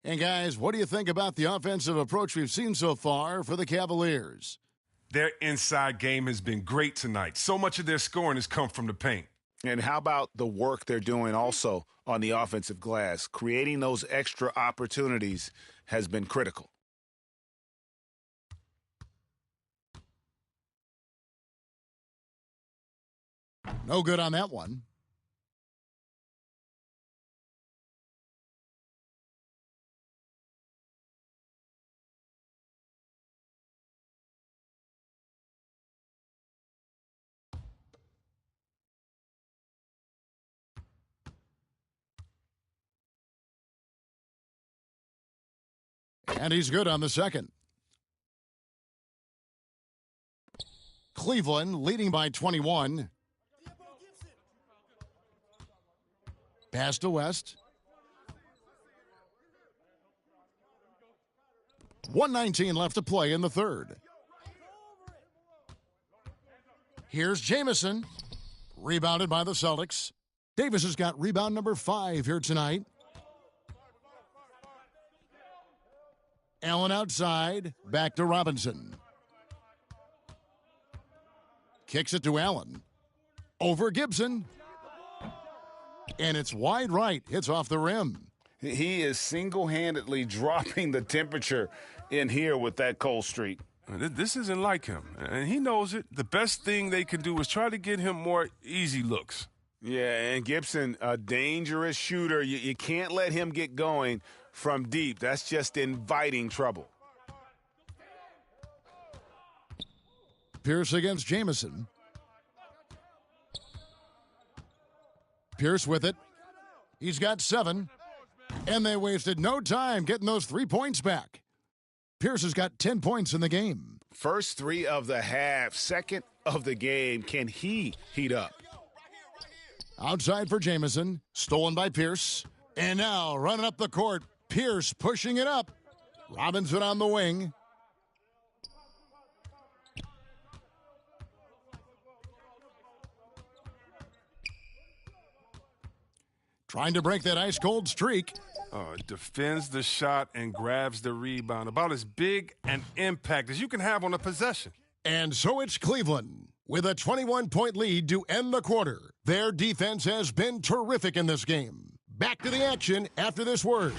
And guys, what do you think about the offensive approach we've seen so far for the Cavaliers? Their inside game has been great tonight. So much of their scoring has come from the paint. And how about the work they're doing also on the offensive glass? Creating those extra opportunities has been critical. No good on that one. And he's good on the second. Cleveland leading by 21. Pass to West. 1:19 left to play in the third. Here's Jamison. Rebounded by the Celtics. Davis has got rebound number 5 here tonight. Allen outside. Back to Robinson. Kicks it to Allen. Over Gibson. And it's wide right. Hits off the rim. He is single-handedly dropping the temperature in here with that cold streak. This isn't like him, and he knows it. The best thing they can do is try to get him more easy looks. Yeah, and Gibson, a dangerous shooter. You can't let him get going from deep. That's just inviting trouble. Pierce against Jamison. Pierce with it. He's got 7. And they wasted no time getting those 3 points back. Pierce has got 10 points in the game. First 3 of the half, second of the game. Can he heat up? Outside for Jamison. Stolen by Pierce. And now running up the court. Pierce pushing it up. Robinson on the wing. Trying to break that ice-cold streak. Defends the shot and grabs the rebound. About as big an impact as you can have on a possession. And so it's Cleveland with a 21-point lead to end the quarter. Their defense has been terrific in this game. Back to the action after this word.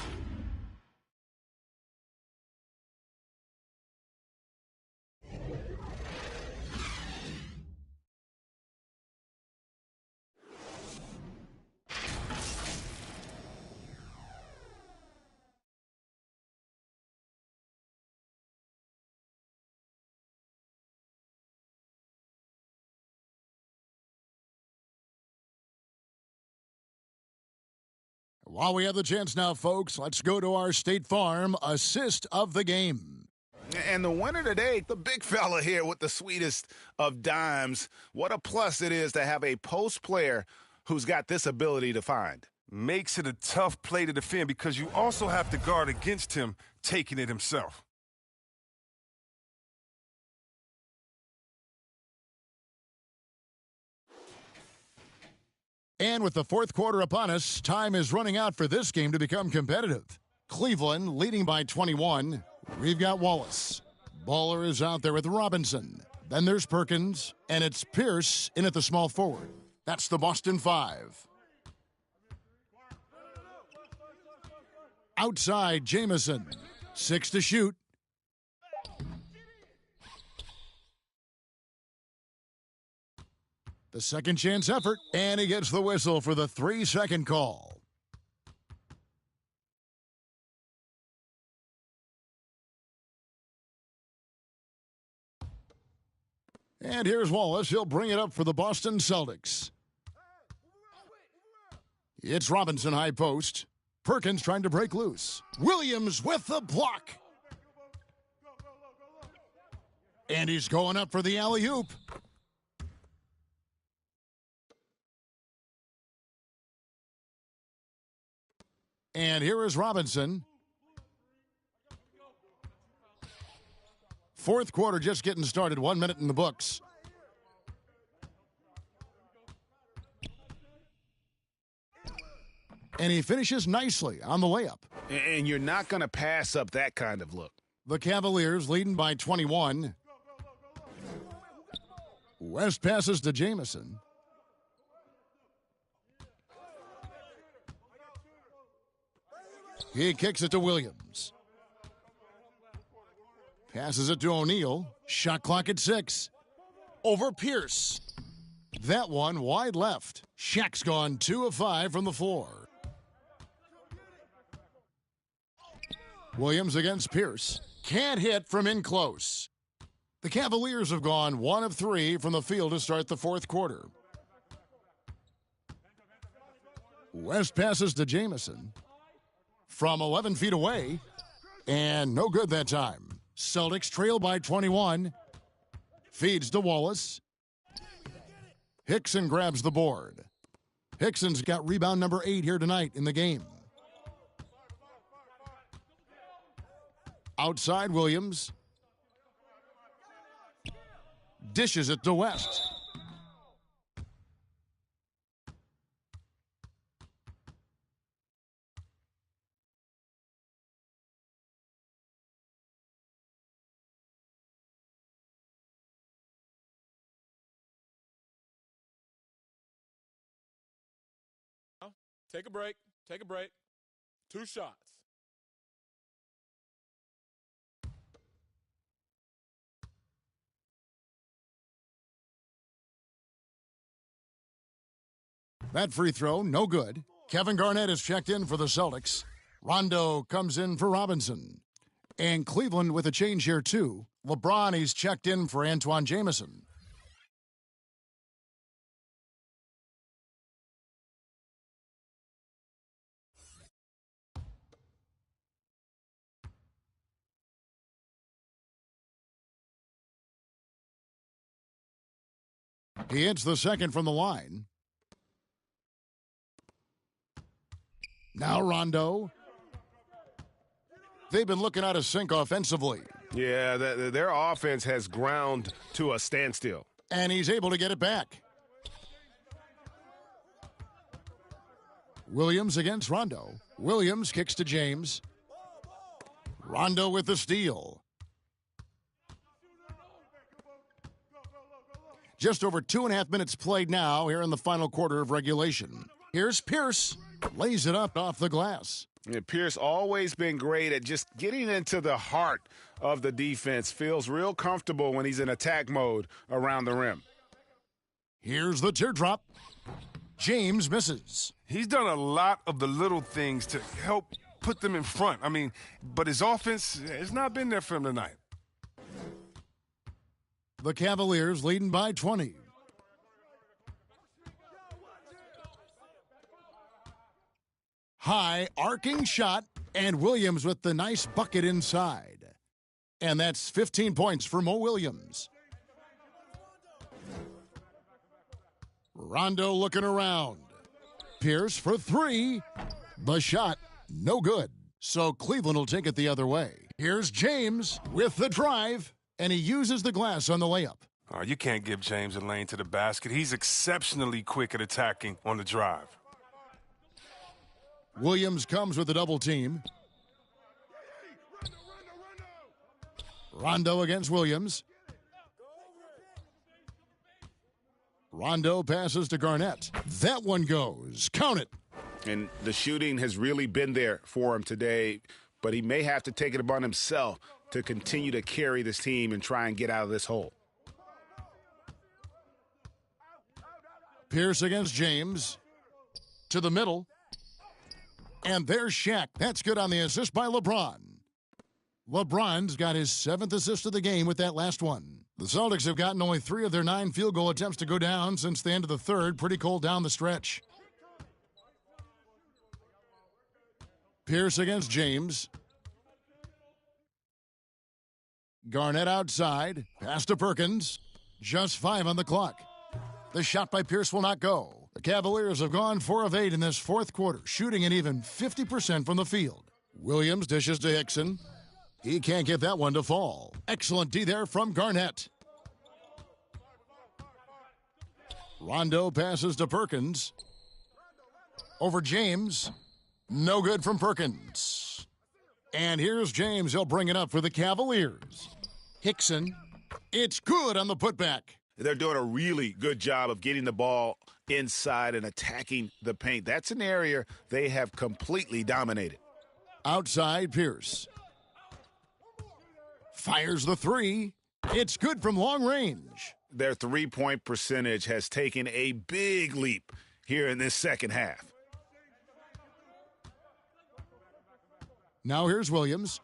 While we have the chance now, folks, let's go to our State Farm assist of the game. And the winner today, the big fella here with the sweetest of dimes. What a plus it is to have a post player who's got this ability to find. Makes it a tough play to defend because you also have to guard against him taking it himself. And with the fourth quarter upon us, time is running out for this game to become competitive. Cleveland leading by 21. We've got Wallace. Baller is out there with Robinson. Then there's Perkins, and it's Pierce in at the small forward. That's the Boston 5. Outside, Jamison. 6 to shoot. The second chance effort, and he gets the whistle for the 3-second call. And here's Wallace. He'll bring it up for the Boston Celtics. It's Robinson high post. Perkins trying to break loose. Williams with the block. And he's going up for the alley-oop. And here is Robinson. Fourth quarter just getting started. 1 minute in the books. And he finishes nicely on the layup. And you're not going to pass up that kind of look. The Cavaliers leading by 21. West passes to Jamison. He kicks it to Williams. Passes it to O'Neal. Shot clock at 6. Over Pierce. That one wide left. Shaq's gone 2 of 5 from the floor. Williams against Pierce. Can't hit from in close. The Cavaliers have gone 1 of 3 from the field to start the fourth quarter. West passes to Jamison. From 11 feet away, and no good that time. Celtics trail by 21. Feeds to Wallace. Hickson grabs the board. Hickson's got rebound number 8 here tonight in the game. Outside Williams. Dishes it to West. Take a break. Take a break. 2 shots. That free throw, no good. Kevin Garnett is checked in for the Celtics. Rondo comes in for Robinson. And Cleveland with a change here, too. LeBron is checked in for Antoine Jamison. He hits the second from the line. Now Rondo. They've been looking out of sync offensively. Yeah, their offense has ground to a standstill. And he's able to get it back. Williams against Rondo. Williams kicks to James. Rondo with the steal. Just over 2.5 minutes played now here in the final quarter of regulation. Here's Pierce. Lays it up off the glass. Yeah, Pierce always been great at just getting into the heart of the defense. Feels real comfortable when he's in attack mode around the rim. Here's the teardrop. James misses. He's done a lot of the little things to help put them in front. But his offense has not been there for him tonight. The Cavaliers leading by 20. High arcing shot, and Williams with the nice bucket inside. And that's 15 points for Mo Williams. Rondo looking around. Pierce for 3. The shot, no good. So Cleveland will take it the other way. Here's James with the drive, and he uses the glass on the layup. Oh, you can't give James a lane to the basket. He's exceptionally quick at attacking on the drive. Williams comes with a double team. Rondo against Williams. Rondo passes to Garnett. That one goes. Count it. And the shooting has really been there for him today, but he may have to take it upon himself to continue to carry this team and try and get out of this hole. Pierce against James. To the middle. And there's Shaq. That's good on the assist by LeBron. LeBron's got his 7th assist of the game with that last one. The Celtics have gotten only 3 of their 9 field goal attempts to go down since the end of the third. Pretty cold down the stretch. Pierce against James. Garnett outside. Pass to Perkins. Just 5 on the clock. The shot by Pierce will not go. The Cavaliers have gone 4 of 8 in this fourth quarter, shooting an even 50% from the field. Williams dishes to Hickson. He can't get that one to fall. Excellent D there from Garnett. Rondo passes to Perkins. Over James. No good from Perkins. And here's James. He'll bring it up for the Cavaliers. Hickson. It's good on the putback. They're doing a really good job of getting the ball inside and attacking the paint. That's an area they have completely dominated. Outside, Pierce. Fires the 3. It's good from long range. Their three-point percentage has taken a big leap here in this second half. Now here's Williams.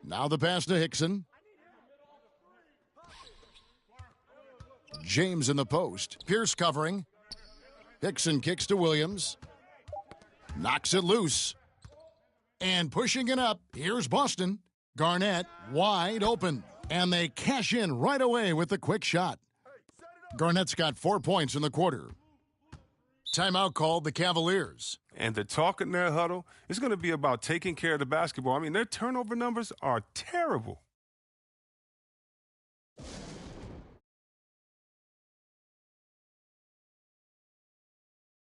Now the pass to Hickson. James in the post. Pierce covering. Hickson kicks to Williams. Knocks it loose. And pushing it up, here's Boston. Garnett wide open. And they cash in right away with the quick shot. Garnett's got 4 points in the quarter. Timeout called the Cavaliers. And the talk in their huddle is going to be about taking care of the basketball. Their turnover numbers are terrible.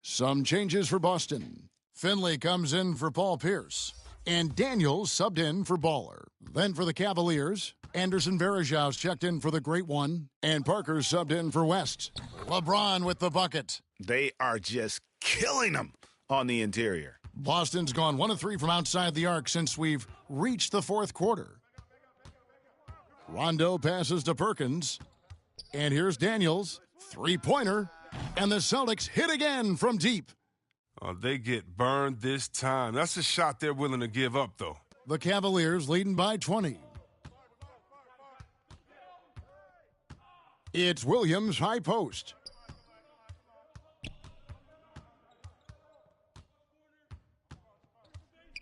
Some changes for Boston. Finley comes in for Paul Pierce. And Daniels subbed in for Baller. Then for the Cavaliers, Anderson Varejau's checked in for the Great One, and Parker subbed in for West. LeBron with the bucket. They are just killing them on the interior. Boston's gone 1 of 3 from outside the arc since we've reached the fourth quarter. Rondo passes to Perkins, and here's Daniels, three-pointer, and the Celtics hit again from deep. Oh, they get burned this time. That's a shot they're willing to give up, though. The Cavaliers leading by 20. It's Williams high post.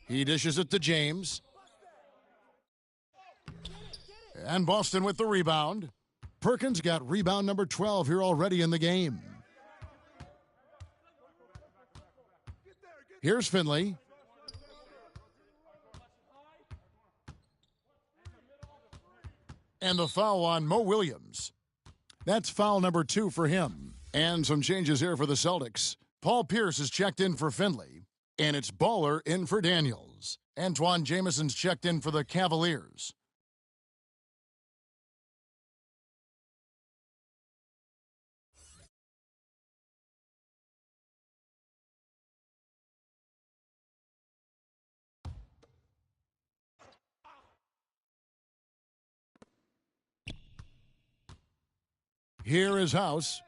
He dishes it to James. And Boston with the rebound. Perkins got rebound number 12 here already in the game. Here's Finley. And the foul on Mo Williams. That's foul number 2 for him. And some changes here for the Celtics. Paul Pierce is checked in for Finley. And it's Baller in for Daniels. Antoine Jameson's checked in for the Cavaliers. Here is House.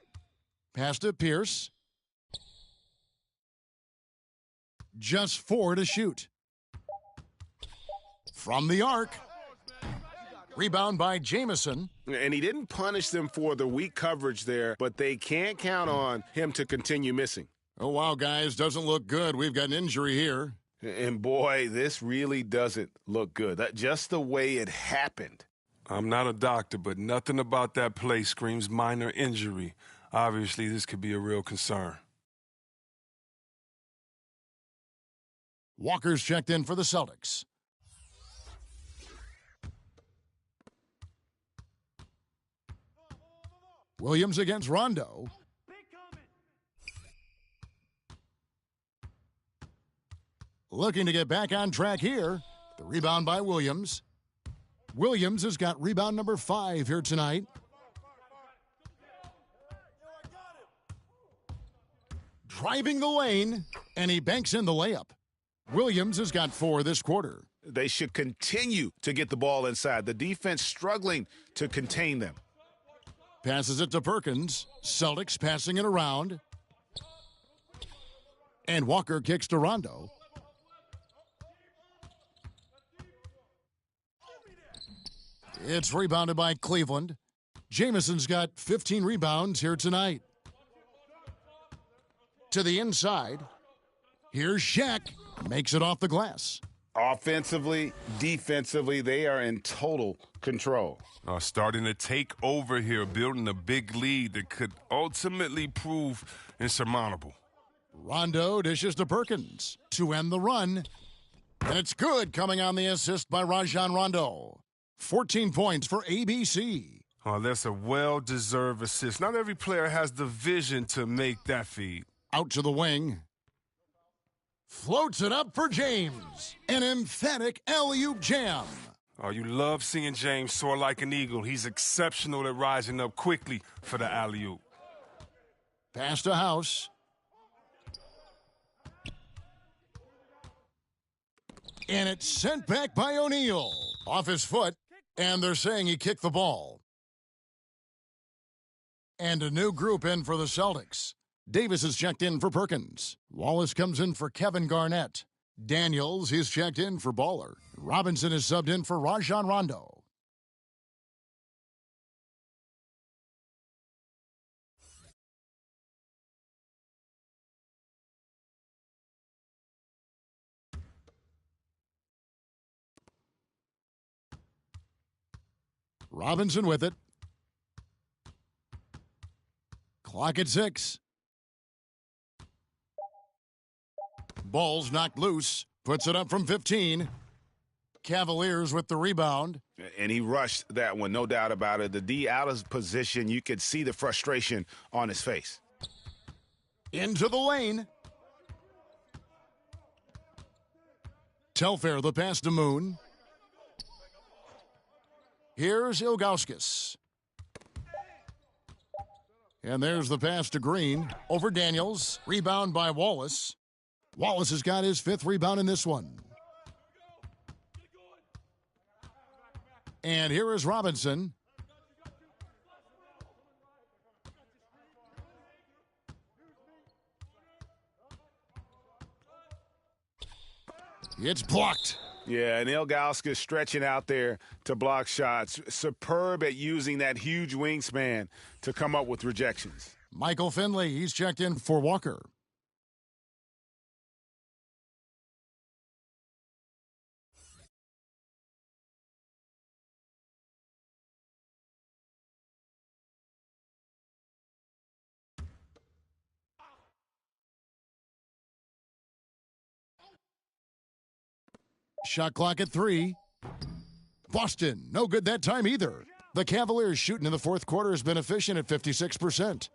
Pass to Pierce. Just 4 to shoot. From the arc. Rebound by Jameson. And he didn't punish them for the weak coverage there, but they can't count on him to continue missing. Oh, wow, guys. Doesn't look good. We've got an injury here. And, boy, this really doesn't look good. Just the way it happened. I'm not a doctor, but nothing about that play screams minor injury. Obviously, this could be a real concern. Walker's checked in for the Celtics. Williams against Rondo. Looking to get back on track here. The rebound by Williams. Williams has got rebound number 5 here tonight. Driving the lane, and he banks in the layup. Williams has got 4 this quarter. They should continue to get the ball inside. The defense struggling to contain them. Passes it to Perkins. Celtics passing it around. And Walker kicks to Rondo. It's rebounded by Cleveland. Jameson's got 15 rebounds here tonight. To the inside. Here's Shaq. Makes it off the glass. Offensively, defensively, they are in total control. Starting to take over here, building a big lead that could ultimately prove insurmountable. Rondo dishes to Perkins to end the run. And it's good, coming on the assist by Rajon Rondo. 14 points for ABC. Oh, that's a well-deserved assist. Not every player has the vision to make that feed. Out to the wing. Floats it up for James. An emphatic alley-oop jam. Oh, you love seeing James soar like an eagle. He's exceptional at rising up quickly for the alley-oop. Pass to House. And it's sent back by O'Neal. Off his foot, and they're saying he kicked the ball. And a new group in for the Celtics. Davis is checked in for Perkins. Wallace comes in for Kevin Garnett. Daniels is checked in for Baller. Robinson is subbed in for Rajon Rondo. Robinson with it. Clock at 6. Ball's knocked loose. Puts it up from 15. Cavaliers with the rebound. And he rushed that one, no doubt about it. The D out of position, you could see the frustration on his face. Into the lane. Telfair the pass to Moon. Here's Ilgauskas. And there's the pass to Green. Over Daniels. Rebound by Wallace. Wallace has got his 5th rebound in this one. And here is Robinson. It's blocked. Yeah, and Ilgauskas stretching out there to block shots. Superb at using that huge wingspan to come up with rejections. Michael Finley, he's checked in for Walker. Shot clock at 3. Boston, no good that time either. The Cavaliers shooting in the fourth quarter has been efficient at 56%.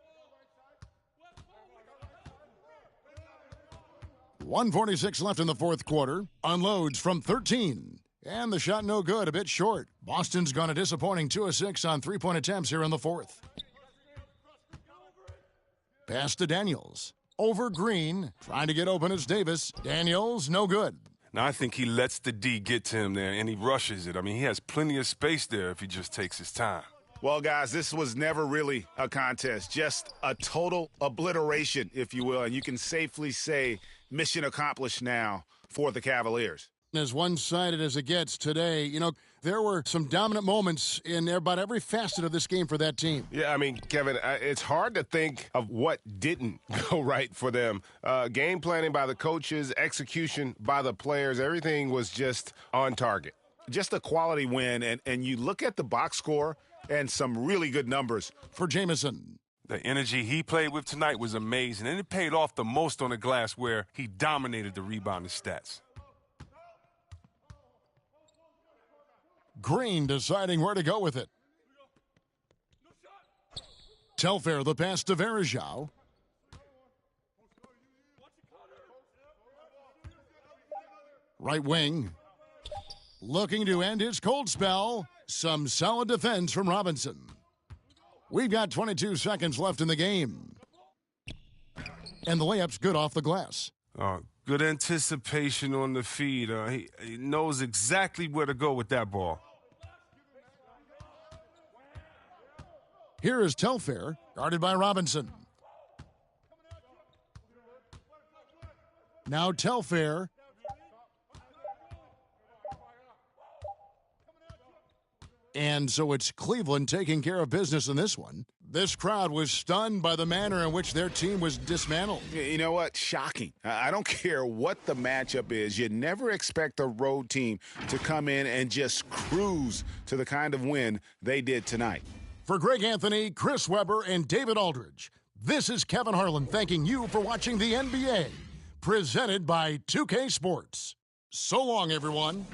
1:46 left in the fourth quarter. Unloads from 13. And the shot no good, a bit short. Boston's gone a disappointing 2 of 6 on three-point attempts here in the fourth. Pass to Daniels. Over Green. Trying to get open as Davis. Daniels, no good. Now, I think he lets the D get to him there, and he rushes it. I mean, he has plenty of space there if he just takes his time. Well, guys, this was never really a contest, just a total obliteration, if you will, and you can safely say mission accomplished now for the Cavaliers. As one-sided as it gets today, you know, there were some dominant moments in about every facet of this game for that team. Yeah, I mean, Kevin, it's hard to think of what didn't go right for them. Game planning by the coaches, execution by the players, everything was just on target. Just a quality win, and you look at the box score and some really good numbers for Jamison. The energy he played with tonight was amazing, and it paid off the most on the glass where he dominated the rebounding stats. Green deciding where to go with it. Telfair, the pass to Varejao. Right wing. Looking to end his cold spell. Some solid defense from Robinson. We've got 22 seconds left in the game. And the layup's good off the glass. Good anticipation on the feed. He knows exactly where to go with that ball. Here is Telfair, guarded by Robinson. Now Telfair. And so it's Cleveland taking care of business in this one. This crowd was stunned by the manner in which their team was dismantled. You know what? Shocking. I don't care what the matchup is. You never expect a road team to come in and just cruise to the kind of win they did tonight. For Greg Anthony, Chris Webber, and David Aldridge, this is Kevin Harlan thanking you for watching the NBA, presented by 2K Sports. So long, everyone.